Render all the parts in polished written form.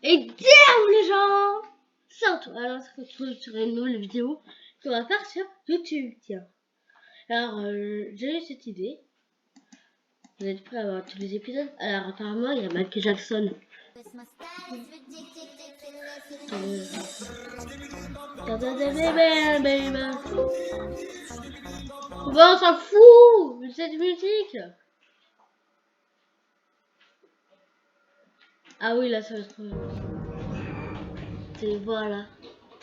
Et damn les gens, c'est Antoine, alors on se retrouve sur une nouvelle vidéo qu'on va faire sur YouTube, tiens. Alors j'ai eu cette idée, vous êtes prêts à voir tous les épisodes? Alors apparemment il y a Michael Jackson. Bon, on s'en fout de cette musique. Ah oui, là ça va être... C'est voilà,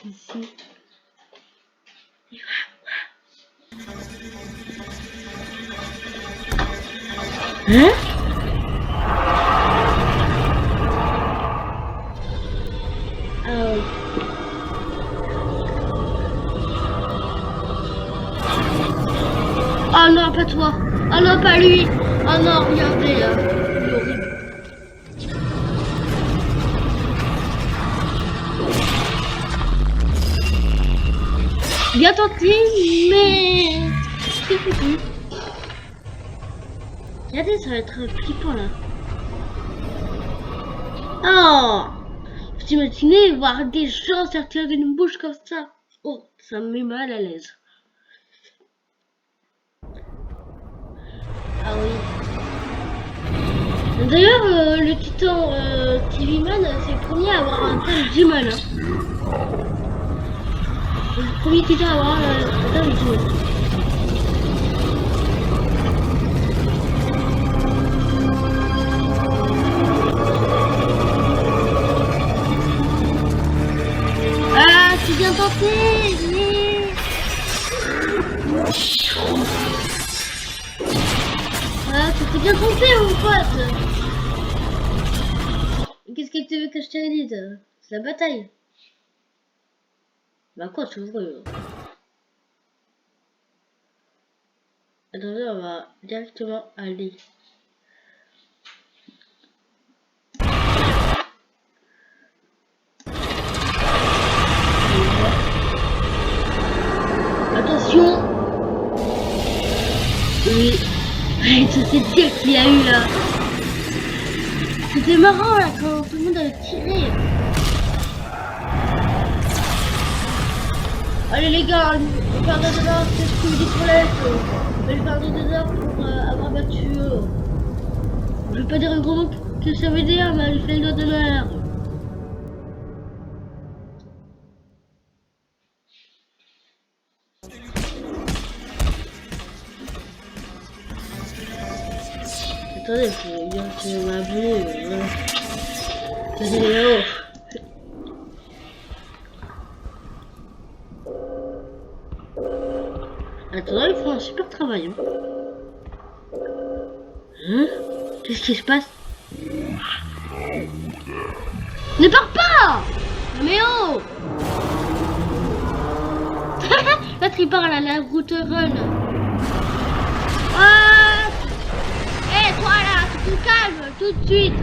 ici. Hein? Ah oui. Oh non, pas toi. Oh non, pas lui. Oh non, regardez là. Il est horrible. Bien tenté, mais... c'est foutu. Regardez, ça va être flippant là. Oh! Vous imaginez voir des gens sortir d'une bouche comme ça? Oh, ça me met mal à l'aise. Ah oui. D'ailleurs, le titan TV Man, c'est le premier à avoir un tel G-Man. Hein. C'est le premier titan à avoir un tel G-Man. Ah, c'est bien tenté, mais... Ah, c'était bien tenté, mon pote. Qu'est-ce que tu veux que je te dise? C'est la bataille. Bah quoi, tu veux? Attendez, on va directement aller. Attention. Oui. C'est dire qu'il y a eu là. C'était marrant là quand tout le monde avait tiré. Allez les gars, le faire des dollars, c'est ce que je dis pour l'aide. Je vais le faire des dollars pour avoir battu. Je vais pas dire un gros mot que ça veut dire, mais il fait le doigt d'honneur. Attendez, faut dire que tu m'as abonné. La vidéo. Attends, ils font un super travail. Hein? Qu'est-ce qui se passe? Ne pars pas! Mais oh! L'autre il parle à la route run. Ah! Hé, toi là, tu te calmes tout de suite.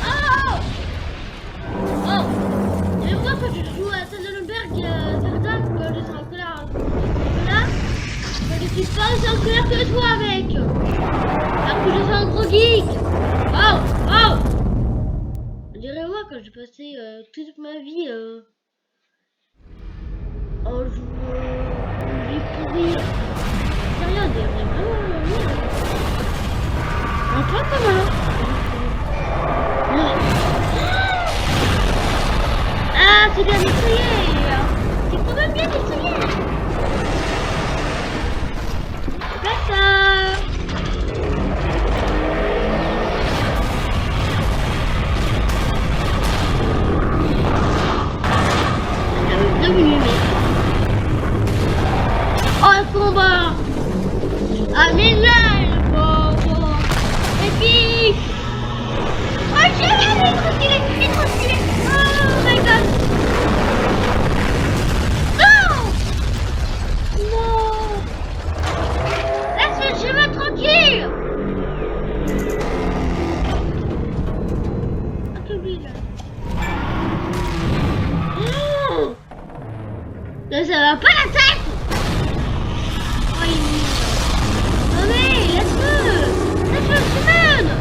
Oh! Oh! Et moi quand je joue à Sonnenberg, Verdun, quand je serai en colère, là, je suis pas aussi en colère que toi, mec! Alors que je suis un gros geek! Oh! Oh! Dirais-moi quand j'ai passé toute ma vie en jouant une vie pourrie. Sérieux, on dirait vraiment un peu commun. Ah, c'est bien essayé! C'est quand même bien essayé! C'est ça! Oh, le combat! Ah, mais là, le combat! Épique! Oh, j'ai il est trop stylé! Il est trop stylé! Oh my god! Non! Non! Laisse le chemin tranquille! Ah, que lui, là! Oh! Là, ça va pas la tête! Oh, il... Non mais, laisse-le! Laisse-le, Simone!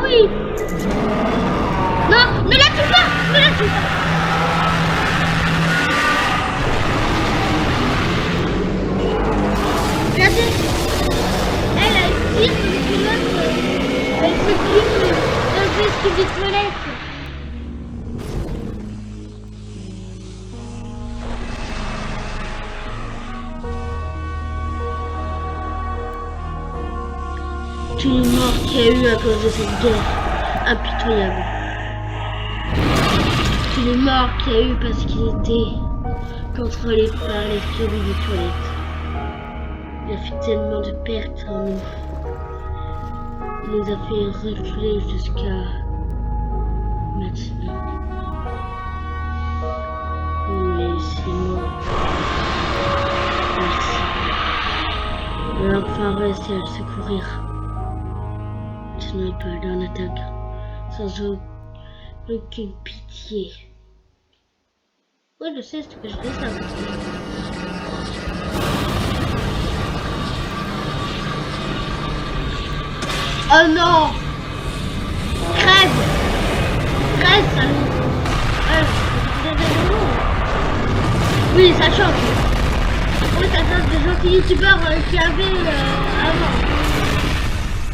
oui. Non, ne la tue pas, ne la tue pas. Regardez, elle tire sur l'autre, elle se tire un peu sous les toilettes. Tous les morts qu'il y a eu à cause de cette guerre impitoyable. Tous les morts qu'il y a eu parce qu'ils étaient contrôlés par les surveillants des toilettes. Il a fait tellement de pertes en nous. Il nous a fait reculer jusqu'à maintenant. Oui, c'est moi. Merci. On a enfin réussi à le secourir. Maintenant, il peut aller en attaque sans aucune pitié. Oui, je sais ce que je dis ça. Oh non! Crève! Crève, salaud! Oui, ça change. Oui, ça change des gentils youtubeurs qu'il y avait avant.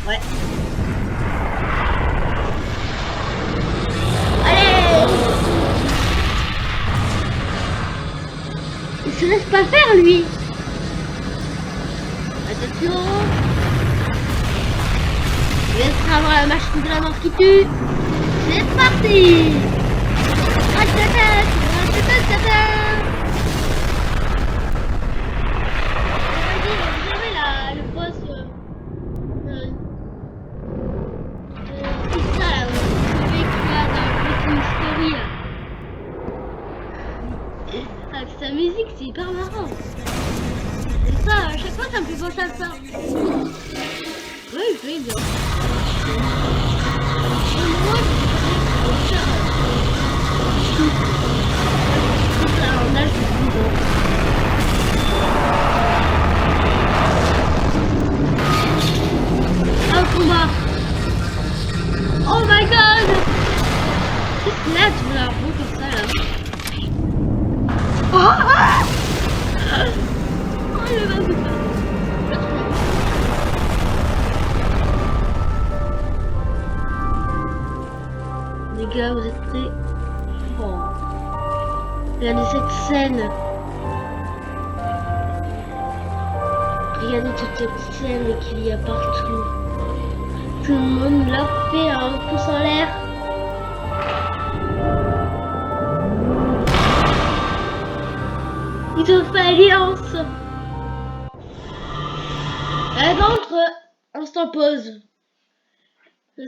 Ouais. Allez! Il se laisse pas faire, lui! Attention! Je vais avoir la machine de la mort qui tue. C'est parti. Vous avez là, le boss c'est ça là, le mec qui a dans le Story là. Avec sa musique, c'est hyper marrant. Et ça, à chaque fois ça me fait penser à ça. Oui, je vais bien. Un combat. Oh my god. Qu'est-ce que là tu veux la roue comme ça là? Oh le bazooka. Les gars, vous êtes prêts? Oh. Regardez cette scène. Regardez toute cette scène qu'il y a partout. Tout le monde leur fait un pouce en l'air. Ils ont fait alliance. Et contre, instant pause.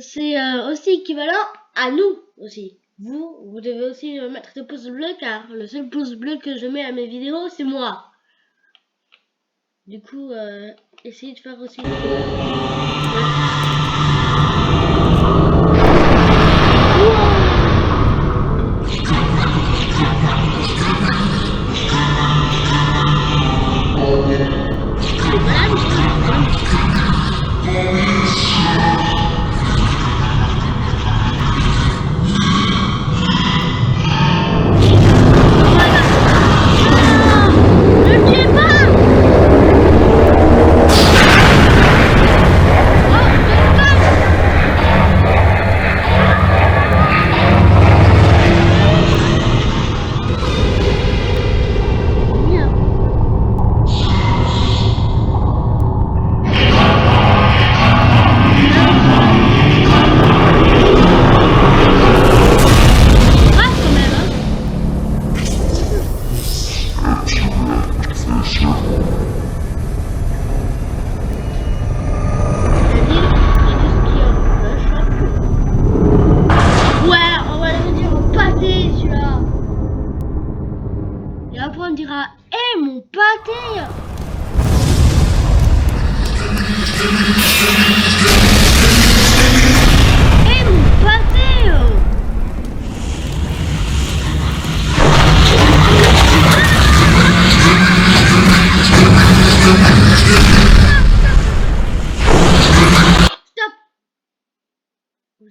C'est aussi équivalent à nous aussi. Vous devez aussi mettre des pouces bleus car le seul pouce bleu que je mets à mes vidéos, c'est moi. Du coup, essayez de faire aussi.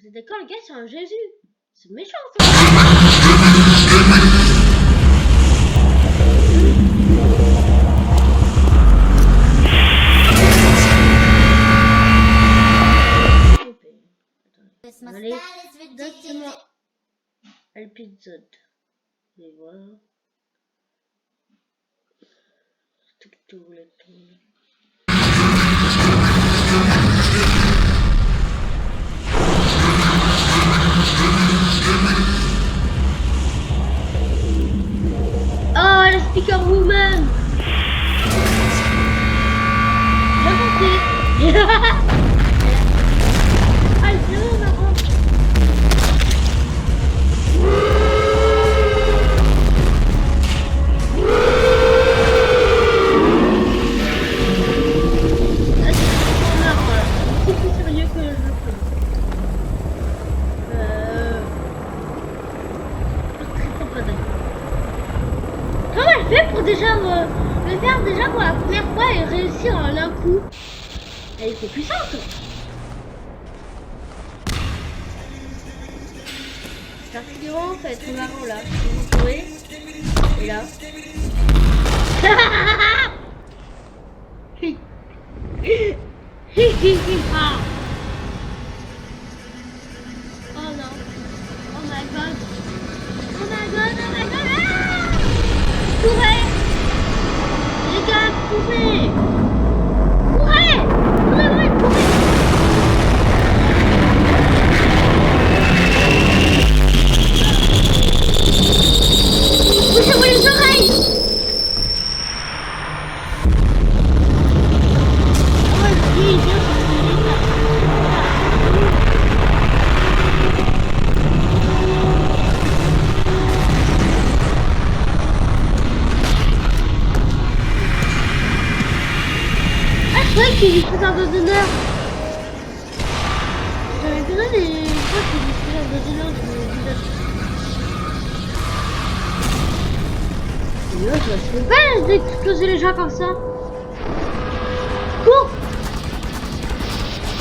Vous êtes d'accord, les gars, c'est un Jésus. C'est méchant, ça. Allez, directement à l'épisode. Et voilà. Oh, la speaker woman. J'ai compris. Ah, c'est vraiment marrant. C'est plus sérieux que je le fais. Comment elle fait pour déjà le faire déjà pour la première fois et réussir en un coup? Elle était puissante. Particulièrement, ça va être marrant là. Vous trouvez? Et là. Oh non. Oh my god. Oh my god, oh my god. Ah! Courez! Les gars, courez! Courez! Courez, courez! Bouchez-moi les oreilles! Oh, oui, bien sûr. Je croyais qu'il est plus un dos d'honneur. J'avais besoin des fois qu'il est plus un dos d'honneur de l'épisode. Et là, je ne peux pas d'exploser les gens comme ça. Cours!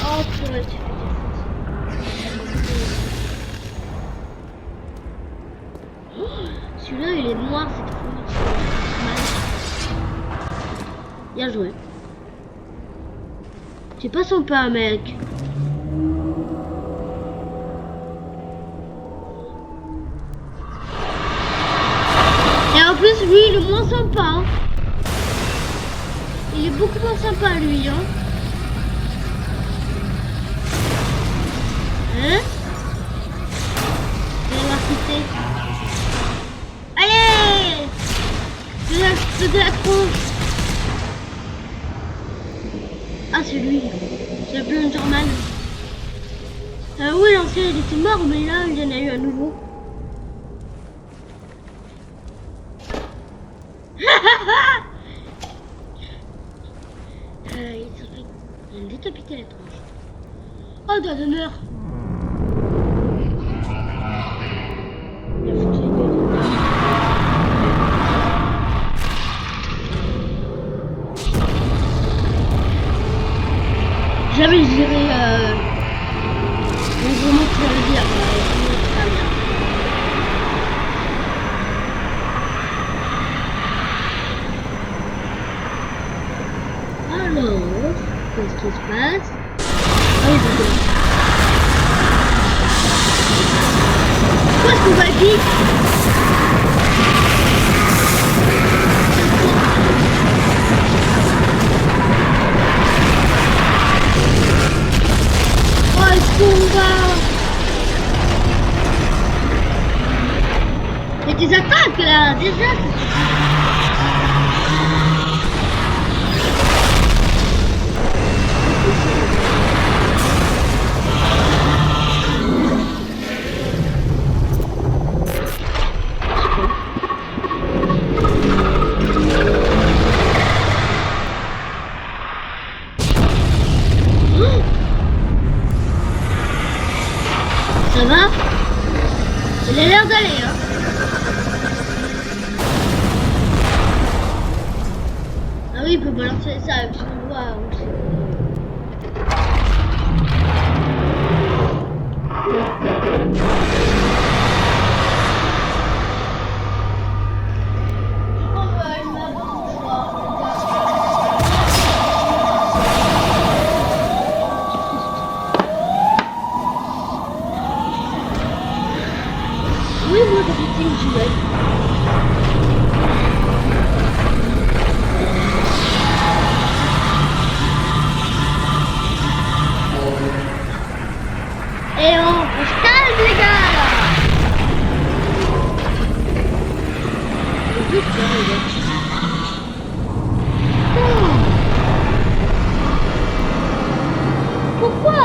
Oh, purée, tu fais oh, celui-là, il est noir, c'est trop. Bien joué. Tu passes un peu un mec. Et en plus lui il est moins sympa. Hein. Il est beaucoup moins sympa lui. Hein. Hein? Je vais voir qui c'est. Allez! C'est de la tronche. Ah c'est lui. C'est le Blunderman. Oui l'ancien il était mort mais là il y en a eu un nouveau. Il vient de décapiter la tronche. Oh doigt d'honneur. Jamais je dirais vraiment tu vas le dire. Alors, qu'est-ce qui se passe? Oh, il veut quoi est-ce qu'on va vite? Oh, est-ce qu'on va... Il y a des attaques là, déjà. Ça va? Il a l'air d'aller, hein. Ah oui, il peut balancer ça avec son doigt aussi. Oui, moi, j'ai dit que j'y vais. Et on se calme, les gars, là. Pourquoi?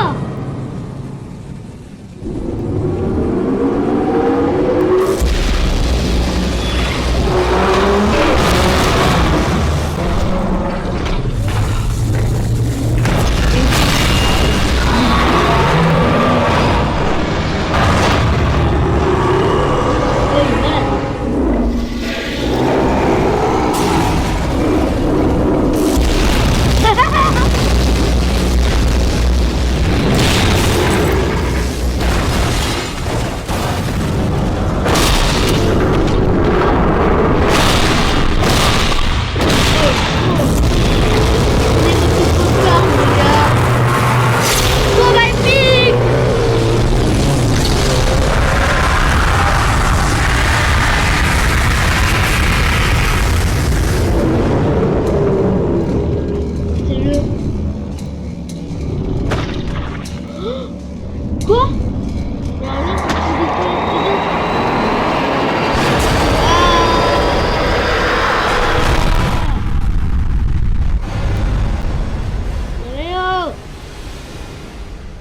Quoi?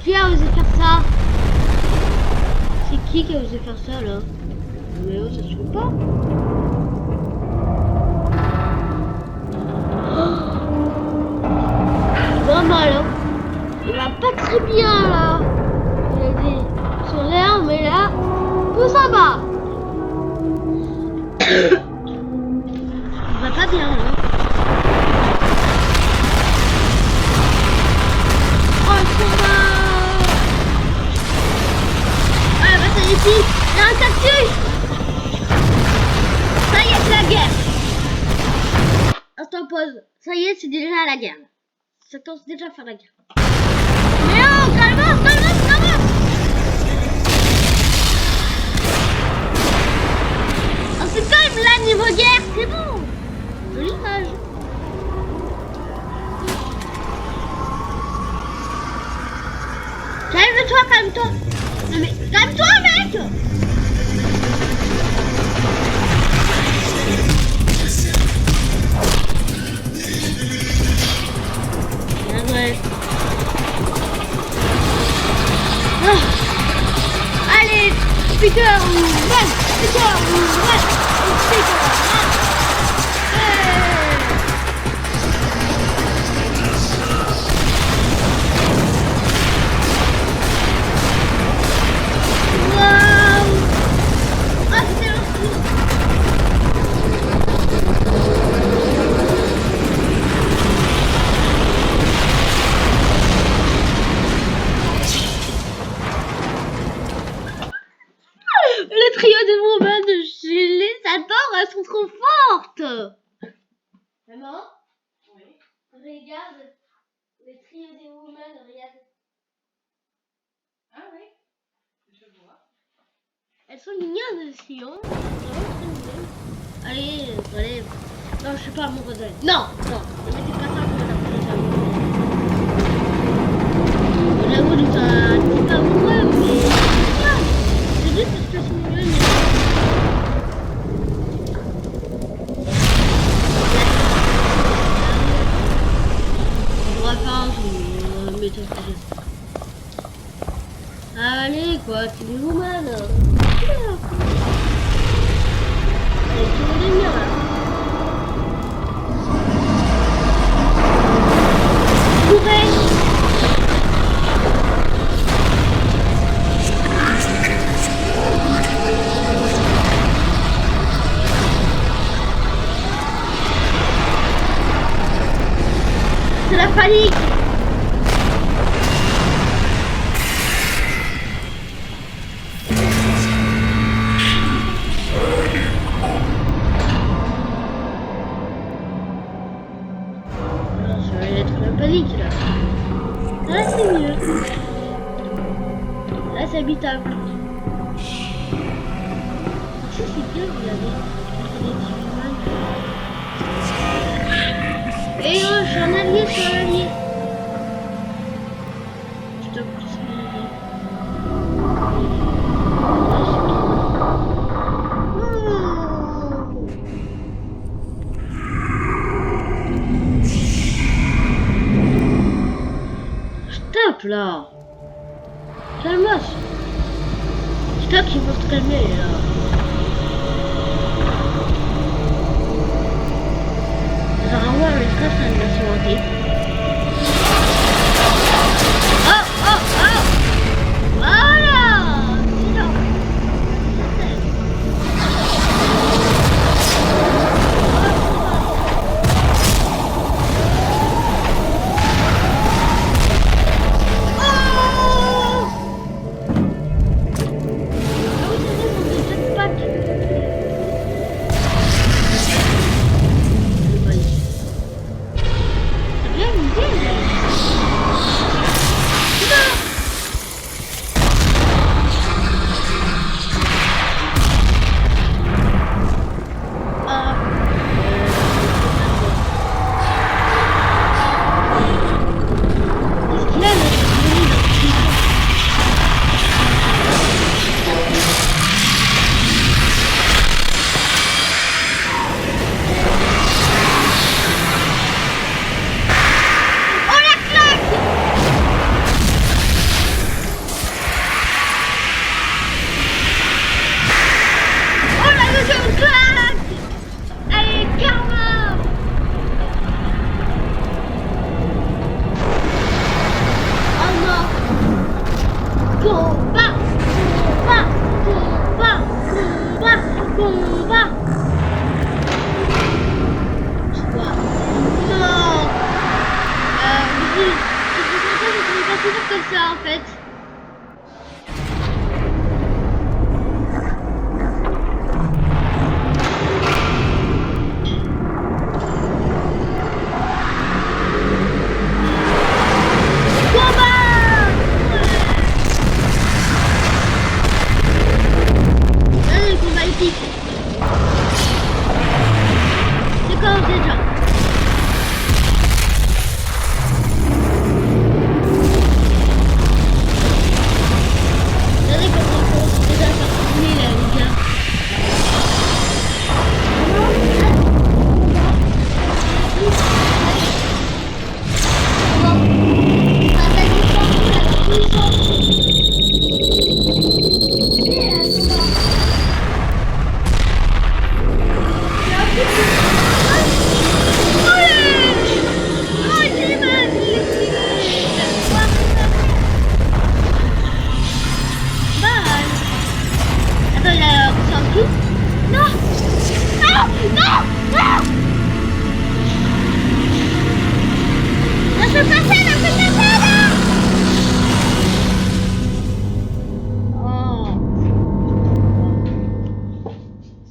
Qui a osé faire ça? C'est qui a osé faire ça là? Mais oh, ça se fait pas. Il va mal, hein? Il va pas très bien là. Il a dit sur l'air, mais là, tout ça va. Il va pas bien là. Oh, c'est va. Ah, bah ça y est, ici, il y a un cactus. Ça y est, c'est la guerre. Instant pause. Ça y est, c'est déjà la guerre. Ça commence déjà à faire la guerre. Mais oh, calme-toi, calme-toi. On se calme là, niveau guerre, c'est bon. Jolie image. Calme-toi, calme-toi. Non mais, calme-toi, mec. Bien joué. Ah. Allez, speaker, run, speaker, run, speaker, run. Wow. Ah, c'était long. Le trio de women chez les adore, elles sont trop fortes. Maman? Oui. Regarde, le trio des women, regarde. Ah oui, je vois. Elles sont mignonnes aussi, hein. Allez, allez. Non, je suis pas amoureuse d'elle. Non, non, ne mettez pas ça comme ça. J'avoue, je suis pas amoureux, mais c'est juste parce que c'est mignonne. On va faire un méthode. Allez, quoi, c'est des woman. C'est tout le mien, là. C'est la panique. c'est bien, regardez. Et oh, je suis un allié, je suis un allié. Je te pousse un allié. Stop là. Calme-toi. Stop, il faut se calmer là. Ça va avoir une trace à la soirée. Oh, oh, oh. Voilà. Sinon. Comme ça en fait. C'est quand déjà.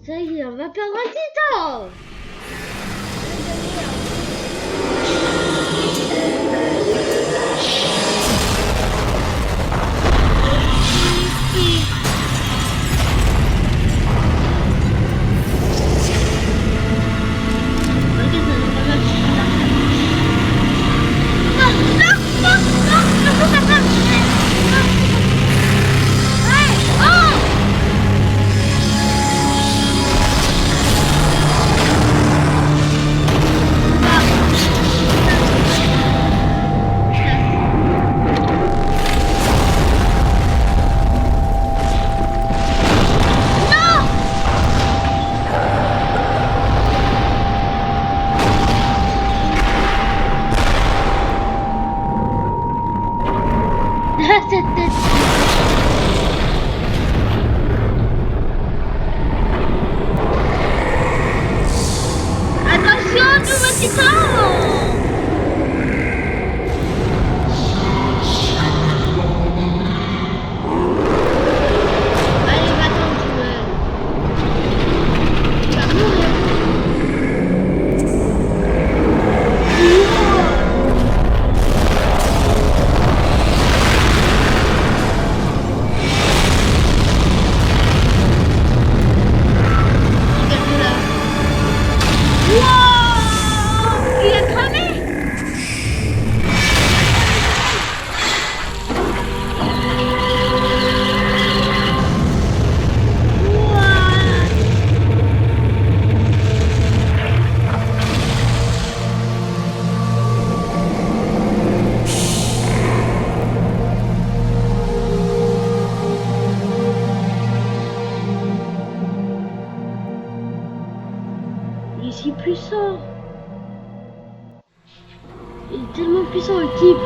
Ça y est, on va perdre un titan. puissant. Il est tellement puissant le type.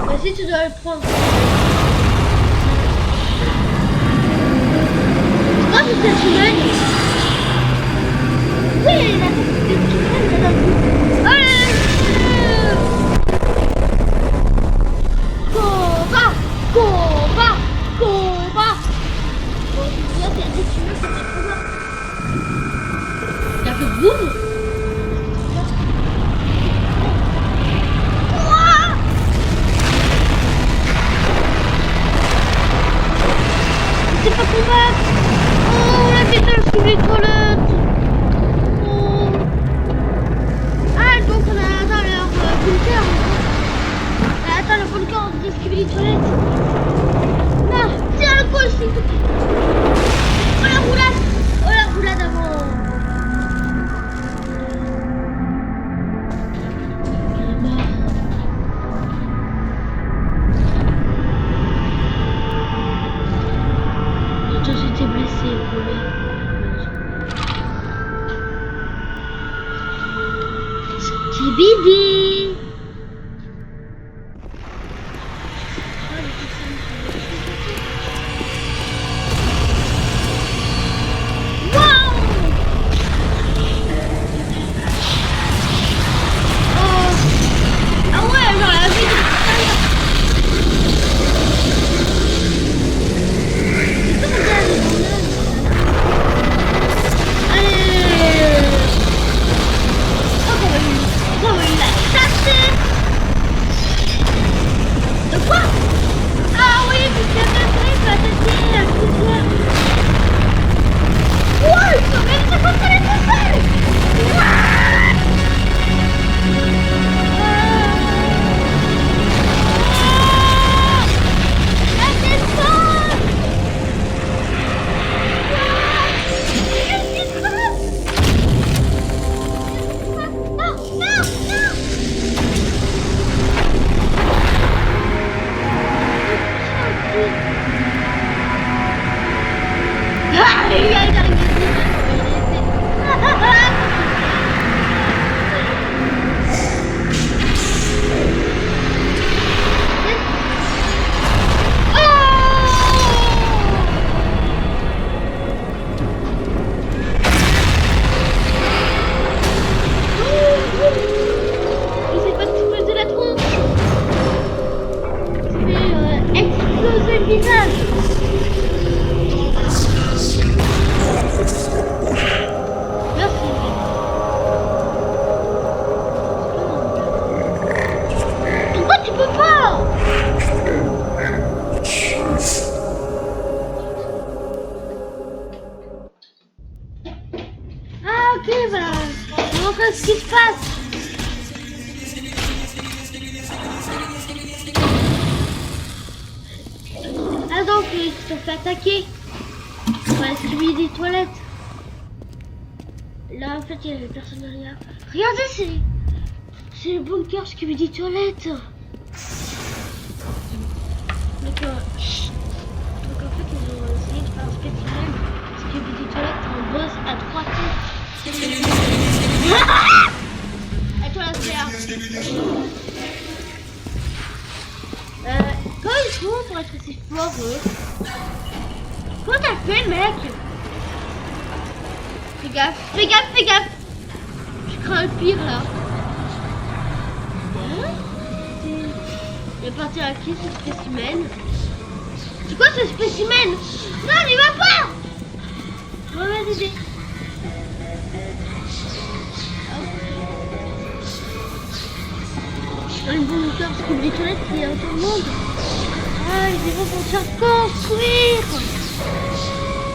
Vas-y, tu dois le prendre. Oh, c'est cette humaine. Oui, il a fait cette humaine là-dedans. Allez! Combat! Combat! Combat! Bon, là, c'est un petit humain qui est trop mort. Il a fait boum! C'est pas combattre. Oh, la vitesse sous les toilettes. Oh. Ah, donc on a atteint leur bunker. On a atteint le bunker de esquiver les toilettes. Non, tiens le gauche s'il te plaît. Oh la roulade. Oh la roulade avant. Il est mort. Toi, j'étais blessé, Paulé. Skibidi. Wow. Oh. Ah ouais, genre la vie de l'extérieur. C'est comme ça, les bonheurs. Allez. Oh, comment il l'a chassé. De quoi? Ah oui, puis c'est attaqué, il peut attaquer à plusieurs. Ouais, il peut même se contrôler tout seul. La descente. Qu'est-ce qui se passe? Non, non, non. Ah, il a arrivé. Il s'est pas explosé la tronche. C'est exploser le visage. Merci. Pourquoi tu peux pas? Ah ok, voilà. On montre ce qui se passe. Ah donc, ils se sont fait attaquer. On va esquiver des toilettes. Là, en fait, il y avait personne derrière. Regardez, c'est le bunker esquiver des toilettes. Donc, donc en fait, ils ont essayé de faire un spécimen esquiver des toilettes en boss à 3 tours. À toi la sphère. Comment ils font pour être aussi forts, eux? Comment t'as fait, mec? Fais gaffe, fais gaffe, fais gaffe! Je crains le pire, là. Hein? Il est parti à qui, ce spécimen? C'est quoi, ce spécimen? Non, il va pas! Mauvaise idée. Dans une bunker, parce que les toilettes, il y a tout le monde. Ah, ils vont se faire construire.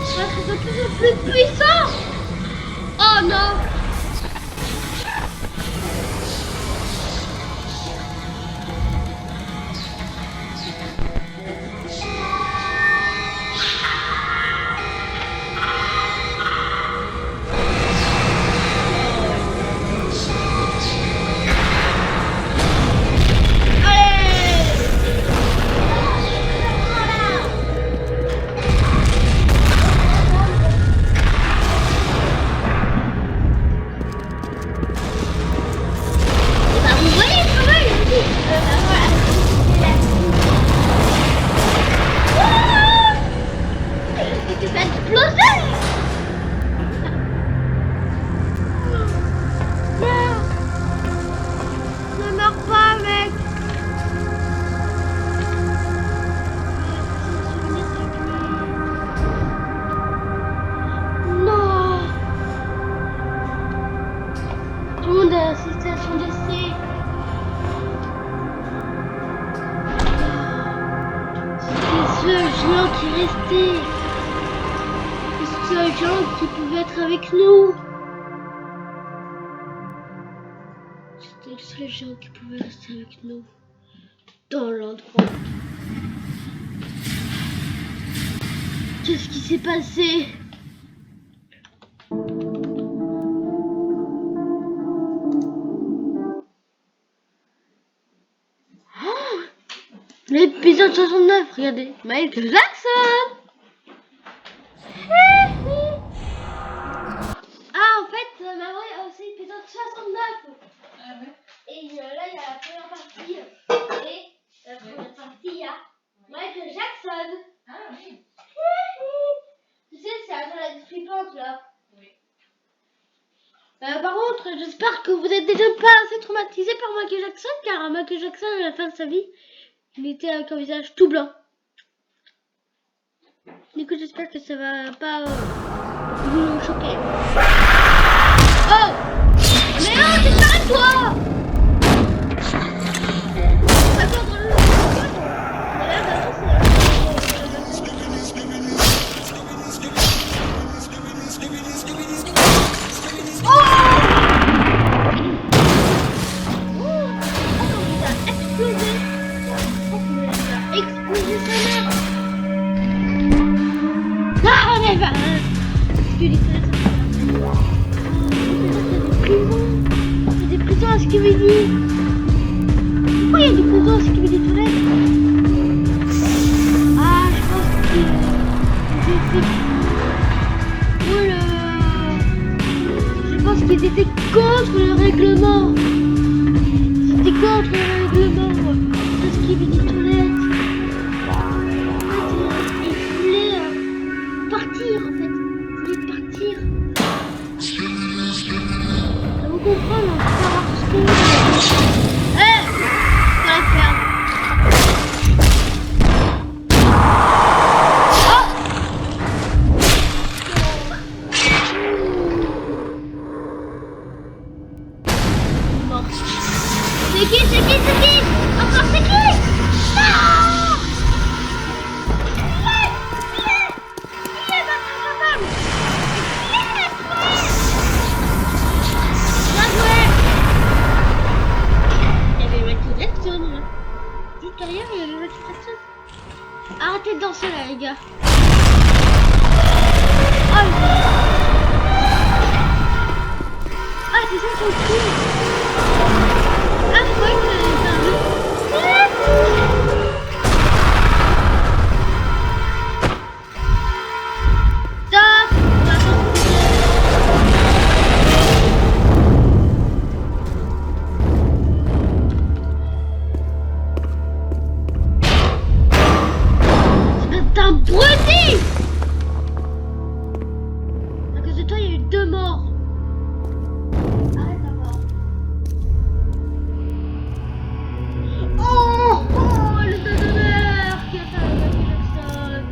Ça va être de plus en plus puissant. Oh non. seul géant qui restait. Le seul géant qui pouvait être avec nous. C'était le seul géant qui pouvait rester avec nous. Dans l'endroit. Qu'est-ce qui s'est passé? L'épisode 69, regardez, Michael Jackson. Ah, en fait, maman, c'est l'épisode 69. Ah ouais. Et là, il y a la première partie. Et la première partie, il y a Michael Jackson. Ah oui. Tu sais, c'est dans la discipante là. Oui. Par contre, j'espère que vous êtes déjà pas assez traumatisé par Michael Jackson, car Michael Jackson, à la fin de sa vie, il était avec un visage tout blanc. Du coup, j'espère que ça va pas vous choquer. Oh! Mais non, c'est pas toi! Par contre, des prisons à Skibidi. Pourquoi il y a des prisons à Skibidi toilettes? Ah, je pense qu'ils étaient... Oula. Je pense qu'ils étaient contre le règlement. C'était contre le règlement de Skibidi toilettes. En fait, ils voulaient partir, en fait. Ils voulaient partir. Vous comprenez, on peut savoir tout ce qu'on veut. Hé! Faut la faire. Oh! Mort. C'est qui? Encore c'est qui? Non! Arrêtez de danser là les gars. Oh, ah c'est ça son cul. Ah je croyais que c'était un jeu. Stop. C'est un abruti! À cause de toi, il y a eu 2 morts. Arrête d'abord. Oh, le tas d'honneur qui a fait avec Jackson.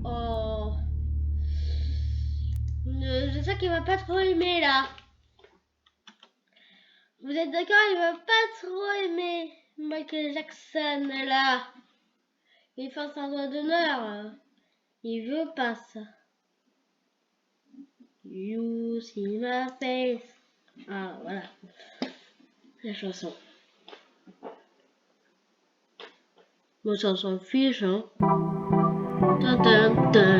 Oh. Je sais qu'il va pas trop aimer là. Vous êtes d'accord? Il va pas trop aimer Michael Jackson là. Il fait un doigt d'honneur. Il veut pas ça. You see my face. Ah voilà. La chanson. Bon, ça s'en fiche, hein. Dun, dun, dun.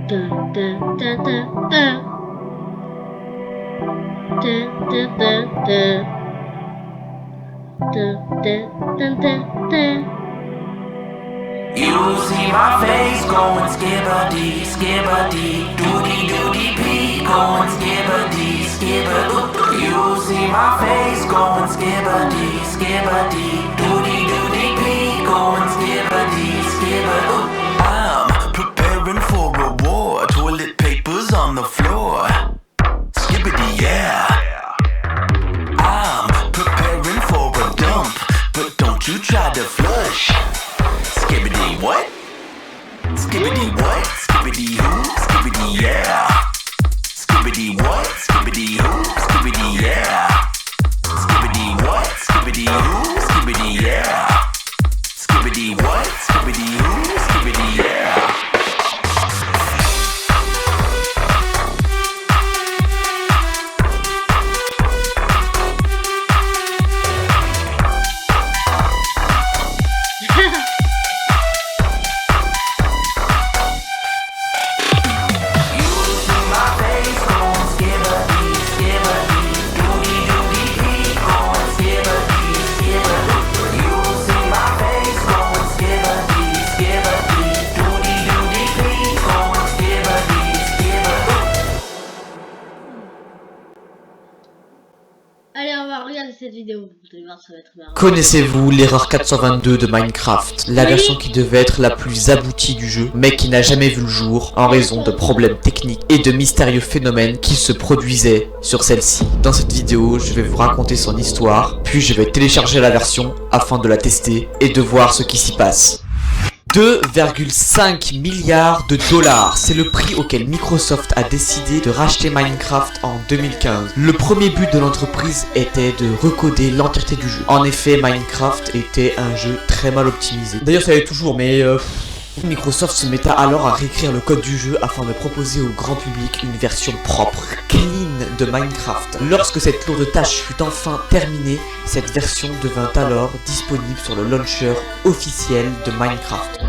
Dun, dun, dun, dun, dun. Dun, dun, dun, dun. Dun, dun, dun, dun, dun. You see my face going skibbity, skibbity, doody doody pee, going skibbity, skibbity. You see my face going skibbity, skibbity, doody doody pee, going skibbity, skibbity. I'm preparing for a war, toilet paper's on the floor. Skibbity, yeah. I'm preparing for a dump, but don't you try to flush. Skibbity what? Skibbity what? Skibbity who? Skibbity yeah. Skibbity what? Skibbity who? Skibbity yeah. Skibbity what? Skibbity who? Skibbity yeah. regardez cette vidéo, vous allez voir, ça va être marrant. Connaissez-vous l'erreur 422 de Minecraft? La version qui devait être la plus aboutie du jeu, mais qui n'a jamais vu le jour en raison de problèmes techniques et de mystérieux phénomènes qui se produisaient sur celle-ci. Dans cette vidéo, je vais vous raconter son histoire, puis je vais télécharger la version afin de la tester et de voir ce qui s'y passe. 2,5 milliards de dollars, c'est le prix auquel Microsoft a décidé de racheter Minecraft en 2015. Le premier but de l'entreprise était de recoder l'entièreté du jeu. En effet, Minecraft était un jeu très mal optimisé. D'ailleurs, ça l'est toujours, mais Microsoft se metta alors à réécrire le code du jeu afin de proposer au grand public une version propre, clean de Minecraft. Lorsque cette lourde tâche fut enfin terminée, cette version devint alors disponible sur le launcher officiel de Minecraft.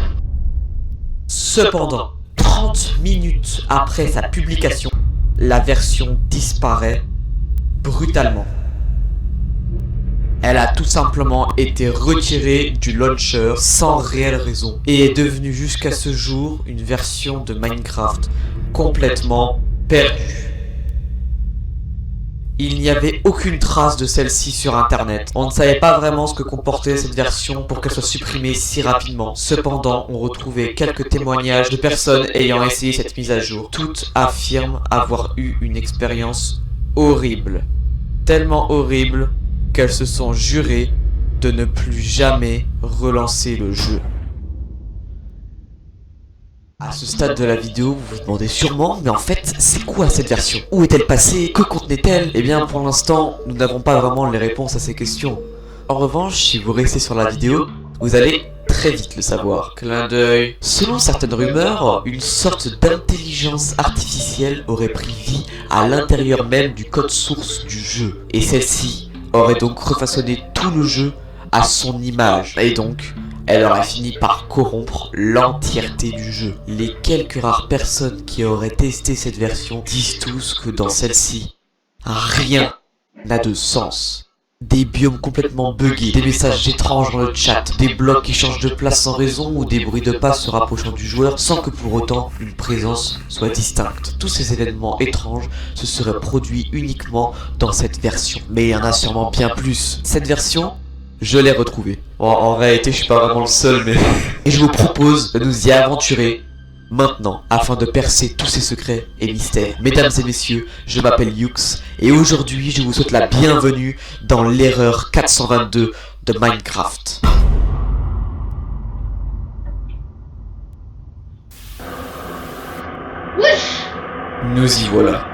Cependant, 30 minutes après sa publication, la version disparaît brutalement. Elle a tout simplement été retirée du launcher sans réelle raison et est devenue jusqu'à ce jour une version de Minecraft complètement perdue. Il n'y avait aucune trace de celle-ci sur internet. On ne savait pas vraiment ce que comportait cette version pour qu'elle soit supprimée si rapidement. Cependant, on retrouvait quelques témoignages de personnes ayant essayé cette mise à jour. Toutes affirment avoir eu une expérience horrible. Tellement horrible qu'elles se sont jurées de ne plus jamais relancer le jeu. À ce stade de la vidéo, vous vous demandez sûrement, mais en fait, c'est quoi cette version? Où est-elle passée? Que contenait-elle? Eh bien, pour l'instant, nous n'avons pas vraiment les réponses à ces questions. En revanche, si vous restez sur la vidéo, vous allez très vite le savoir. Clin d'œil. Selon certaines rumeurs, une sorte d'intelligence artificielle aurait pris vie à l'intérieur même du code source du jeu. Et celle-ci aurait donc refaçonné tout le jeu à son image. Et donc, elle aurait fini par corrompre l'entièreté du jeu. Les quelques rares personnes qui auraient testé cette version disent tous que dans celle-ci, rien n'a de sens. Des biomes complètement buggés, des messages étranges dans le chat, des blocs qui changent de place sans raison ou des bruits de pas se rapprochant du joueur sans que pour autant une présence soit distincte. Tous ces événements étranges se seraient produits uniquement dans cette version. Mais il y en a sûrement bien plus. Cette version, je l'ai retrouvée. Bon, en réalité, je suis pas vraiment le seul, mais... Et je vous propose de nous y aventurer maintenant, afin de percer tous ces secrets et mystères. Mesdames et messieurs, je m'appelle Yux, et aujourd'hui, je vous souhaite la bienvenue dans l'erreur 422 de Minecraft. Nous y voilà.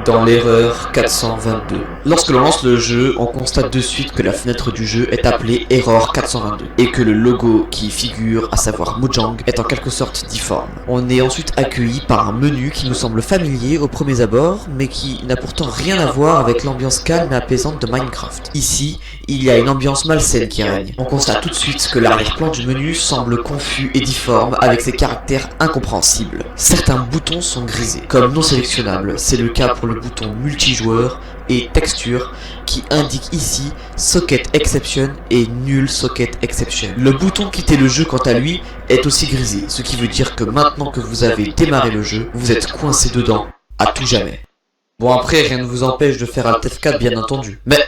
Dans l'erreur 422. Lorsque l'on lance le jeu, on constate de suite que la fenêtre du jeu est appelée Error 422 et que le logo qui y figure, à savoir Mojang, est en quelque sorte difforme. On est ensuite accueilli par un menu qui nous semble familier au premier abord, mais qui n'a pourtant rien à voir avec l'ambiance calme et apaisante de Minecraft. Ici, il y a une ambiance malsaine qui règne. On constate tout de suite que l'arrière-plan du menu semble confus et difforme avec ses caractères incompréhensibles. Certains boutons sont grisés, comme non sélectionnables. C'est le cas pour le bouton multijoueur et texture qui indique ici Socket Exception et Null Socket Exception. Le bouton quitter le jeu quant à lui est aussi grisé, ce qui veut dire que maintenant que vous avez démarré le jeu, vous êtes coincé dedans à tout jamais. Bon, après, rien ne vous empêche de faire Alt F4 bien entendu, mais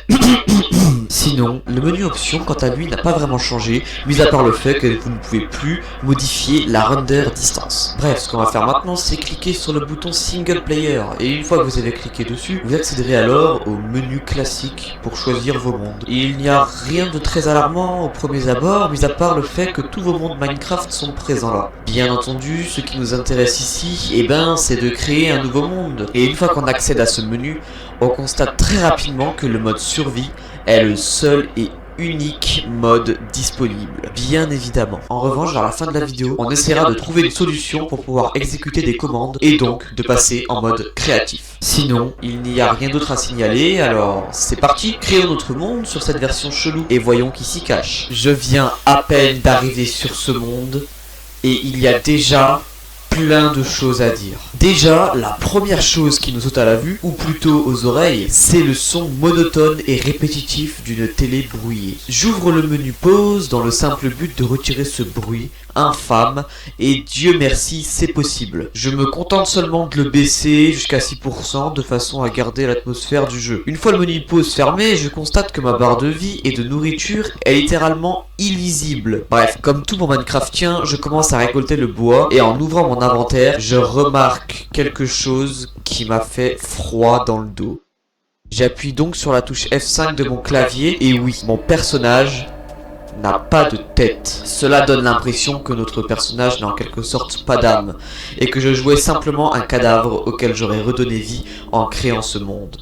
sinon, le menu option quant à lui n'a pas vraiment changé, mis à part le fait que vous ne pouvez plus modifier la render distance. Bref, ce qu'on va faire maintenant, c'est cliquer sur le bouton Single Player, et une fois que vous avez cliqué dessus, vous accéderez alors au menu classique pour choisir vos mondes. Et il n'y a rien de très alarmant au premier abord, mis à part le fait que tous vos mondes Minecraft sont présents là. Bien entendu, ce qui nous intéresse ici, eh ben, c'est de créer un nouveau monde. Et une fois qu'on accède à ce menu, on constate très rapidement que le mode survie est le seul et unique mode disponible, bien évidemment. En revanche, vers la fin de la vidéo, on essaiera de trouver une solution pour pouvoir exécuter des commandes et donc de passer en mode créatif. Sinon, il n'y a rien d'autre à signaler, alors c'est parti, créons notre monde sur cette version chelou et voyons qui s'y cache. Je viens à peine d'arriver sur ce monde et il y a déjà plein de choses à dire. Déjà, la première chose qui nous saute à la vue, ou plutôt aux oreilles, c'est le son monotone et répétitif d'une télé brouillée. J'ouvre le menu pause dans le simple but de retirer ce bruit infâme, et Dieu merci, c'est possible. Je me contente seulement de le baisser jusqu'à 6% de façon à garder l'atmosphère du jeu. Une fois le menu pause fermé, je constate que ma barre de vie et de nourriture est littéralement illisible. Bref, comme tout bon Minecraftien, je commence à récolter le bois, et en ouvrant mon inventaire, je remarque quelque chose qui m'a fait froid dans le dos. J'appuie donc sur la touche F5 de mon clavier, et oui, mon personnage n'a pas de tête. Cela donne l'impression que notre personnage n'a en quelque sorte pas d'âme, et que je jouais simplement un cadavre auquel j'aurais redonné vie en créant ce monde.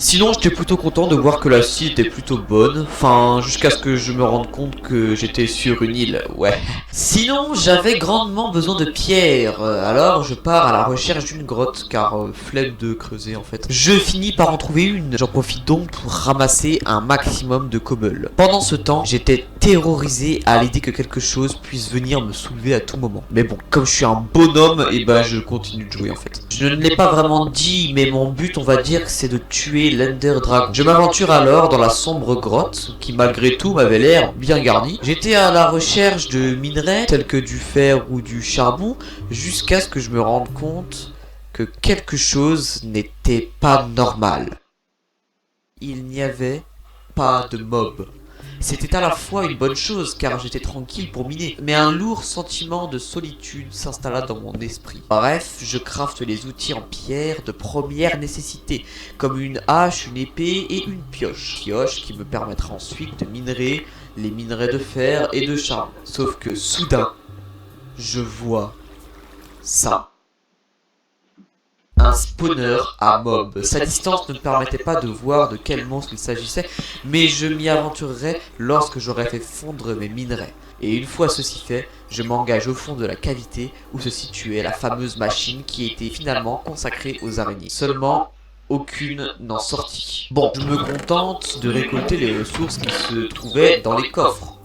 Sinon, j'étais plutôt content de voir que la scie était plutôt bonne, enfin, jusqu'à ce que je me rende compte que j'étais sur une île, ouais. Sinon, j'avais grandement besoin de pierres, alors je pars à la recherche d'une grotte, car flemme de creuser en fait. Je finis par en trouver une, j'en profite donc pour ramasser un maximum de cobble. Pendant ce temps, j'étais terrorisé à l'idée que quelque chose puisse venir me soulever à tout moment. Mais bon, comme je suis un bonhomme, et ben je continue de jouer en fait. Je ne l'ai pas vraiment dit, mais mon but, on va dire, c'est de tuer l'Ender Dragon. Je m'aventure alors dans la sombre grotte, qui malgré tout m'avait l'air bien garnie. J'étais à la recherche de minerais, tels que du fer ou du charbon, jusqu'à ce que je me rende compte que quelque chose n'était pas normal. Il n'y avait pas de mob. C'était à la fois une bonne chose car j'étais tranquille pour miner, mais un lourd sentiment de solitude s'installa dans mon esprit. Bref, je crafte les outils en pierre de première nécessité, comme une hache, une épée et une pioche. Pioche qui me permettra ensuite de minerer les minerais de fer et de charbon. Sauf que soudain, je vois ça. Un spawner à mob. Sa distance ne me permettait pas de voir de quel monstre il s'agissait, mais je m'y aventurerai lorsque j'aurai fait fondre mes minerais. Et une fois ceci fait, je m'engage au fond de la cavité où se situait la fameuse machine qui était finalement consacrée aux araignées. Seulement, aucune n'en sortit. Bon, je me contente de récolter les ressources qui se trouvaient dans les coffres.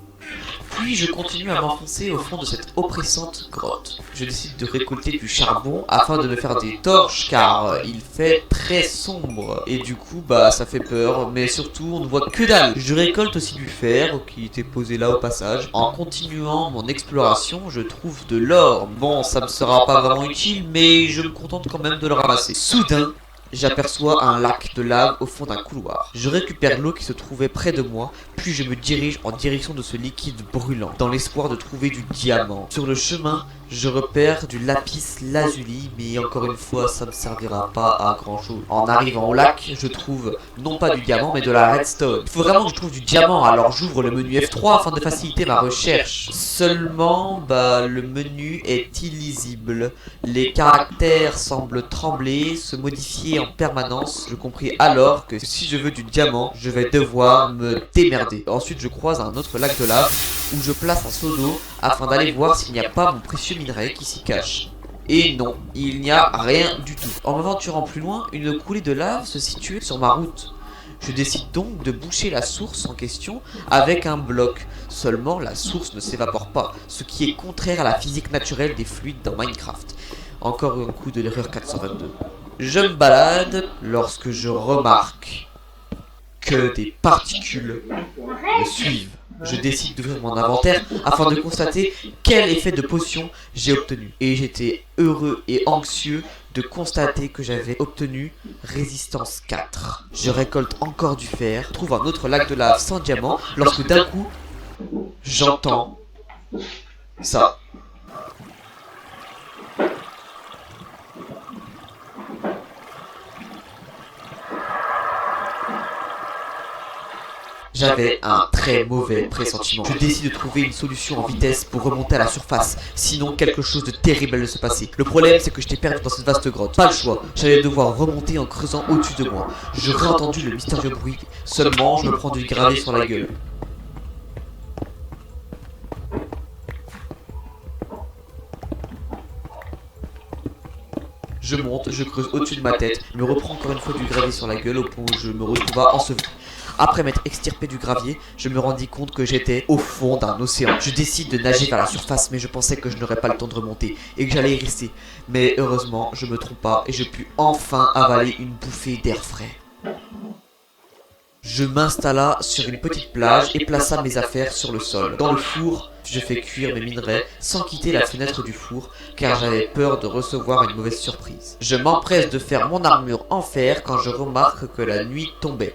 Puis je continue à m'enfoncer au fond de cette oppressante grotte. Je décide de récolter du charbon afin de me faire des torches car il fait très sombre. Et du coup bah ça fait peur, mais surtout on ne voit que dalle. Je récolte aussi du fer qui était posé là au passage. En continuant mon exploration, je trouve de l'or. Bon, ça me sera pas vraiment utile, mais je me contente quand même de le ramasser. Soudain, j'aperçois un lac de lave au fond d'un couloir. Je récupère l'eau qui se trouvait près de moi, puis je me dirige en direction de ce liquide brûlant, dans l'espoir de trouver du diamant. Sur le chemin, je repère du lapis lazuli, mais encore une fois, ça ne me servira pas à grand chose. En arrivant au lac, je trouve non pas du diamant, mais de la redstone. Il faut vraiment que je trouve du diamant, alors j'ouvre le menu F3 afin de faciliter ma recherche. Seulement, bah, le menu est illisible. Les caractères semblent trembler, se modifier en permanence. Je compris alors que si je veux du diamant, je vais devoir me démerder. Ensuite, je croise un autre lac de lave où je place un seau d'eau afin d'aller voir s'il n'y a pas mon précieux minerai qui s'y cache. Et non, il n'y a rien du tout. En m'aventurant plus loin, une coulée de lave se situait sur ma route. Je décide donc de boucher la source en question avec un bloc. Seulement, la source ne s'évapore pas, ce qui est contraire à la physique naturelle des fluides dans Minecraft. Encore un coup de l'erreur 422. Je me balade lorsque je remarque que des particules me suivent. Je décide d'ouvrir mon inventaire afin de constater quel effet de potion j'ai obtenu. Et j'étais heureux et anxieux de constater que j'avais obtenu résistance 4. Je récolte encore du fer, trouve un autre lac de lave sans diamant, lorsque d'un coup, j'entends ça. J'avais un très mauvais pressentiment. Je décide de trouver une solution en vitesse pour remonter à la surface. Sinon, quelque chose de terrible allait se passer. Le problème, c'est que j'étais perdu dans cette vaste grotte. Pas le choix. J'allais devoir remonter en creusant au-dessus de moi. Je réentendu le mystérieux bruit. Seulement, je me prends du gravier sur la gueule. Je monte, je creuse au-dessus de ma tête, me reprends encore une fois du gravier sur la gueule au point où je me retrouva enseveli. Après m'être extirpé du gravier, je me rendis compte que j'étais au fond d'un océan. Je décide de nager vers la surface, mais je pensais que je n'aurais pas le temps de remonter et que j'allais y rester. Mais heureusement, je me trompe pas et je pus enfin avaler une bouffée d'air frais. Je m'installa sur une petite plage et plaça mes affaires sur le sol. Dans le four, je fais cuire mes minerais sans quitter la fenêtre du four car j'avais peur de recevoir une mauvaise surprise. Je m'empresse de faire mon armure en fer quand je remarque que la nuit tombait.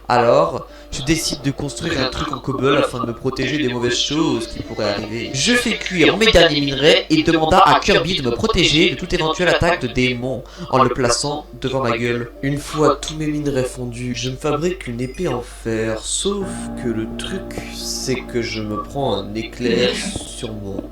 Alors, je décide de construire un truc en cobble afin de me protéger des mauvaises choses qui pourraient arriver. Je fais cuire mes derniers minerais et demanda à Kirby de me protéger de toute éventuelle attaque de démons en le plaçant devant ma gueule. Une fois tous mes minerais fondus, je me fabrique une épée en fer, sauf que le truc, c'est que je me prends un éclair sur moi.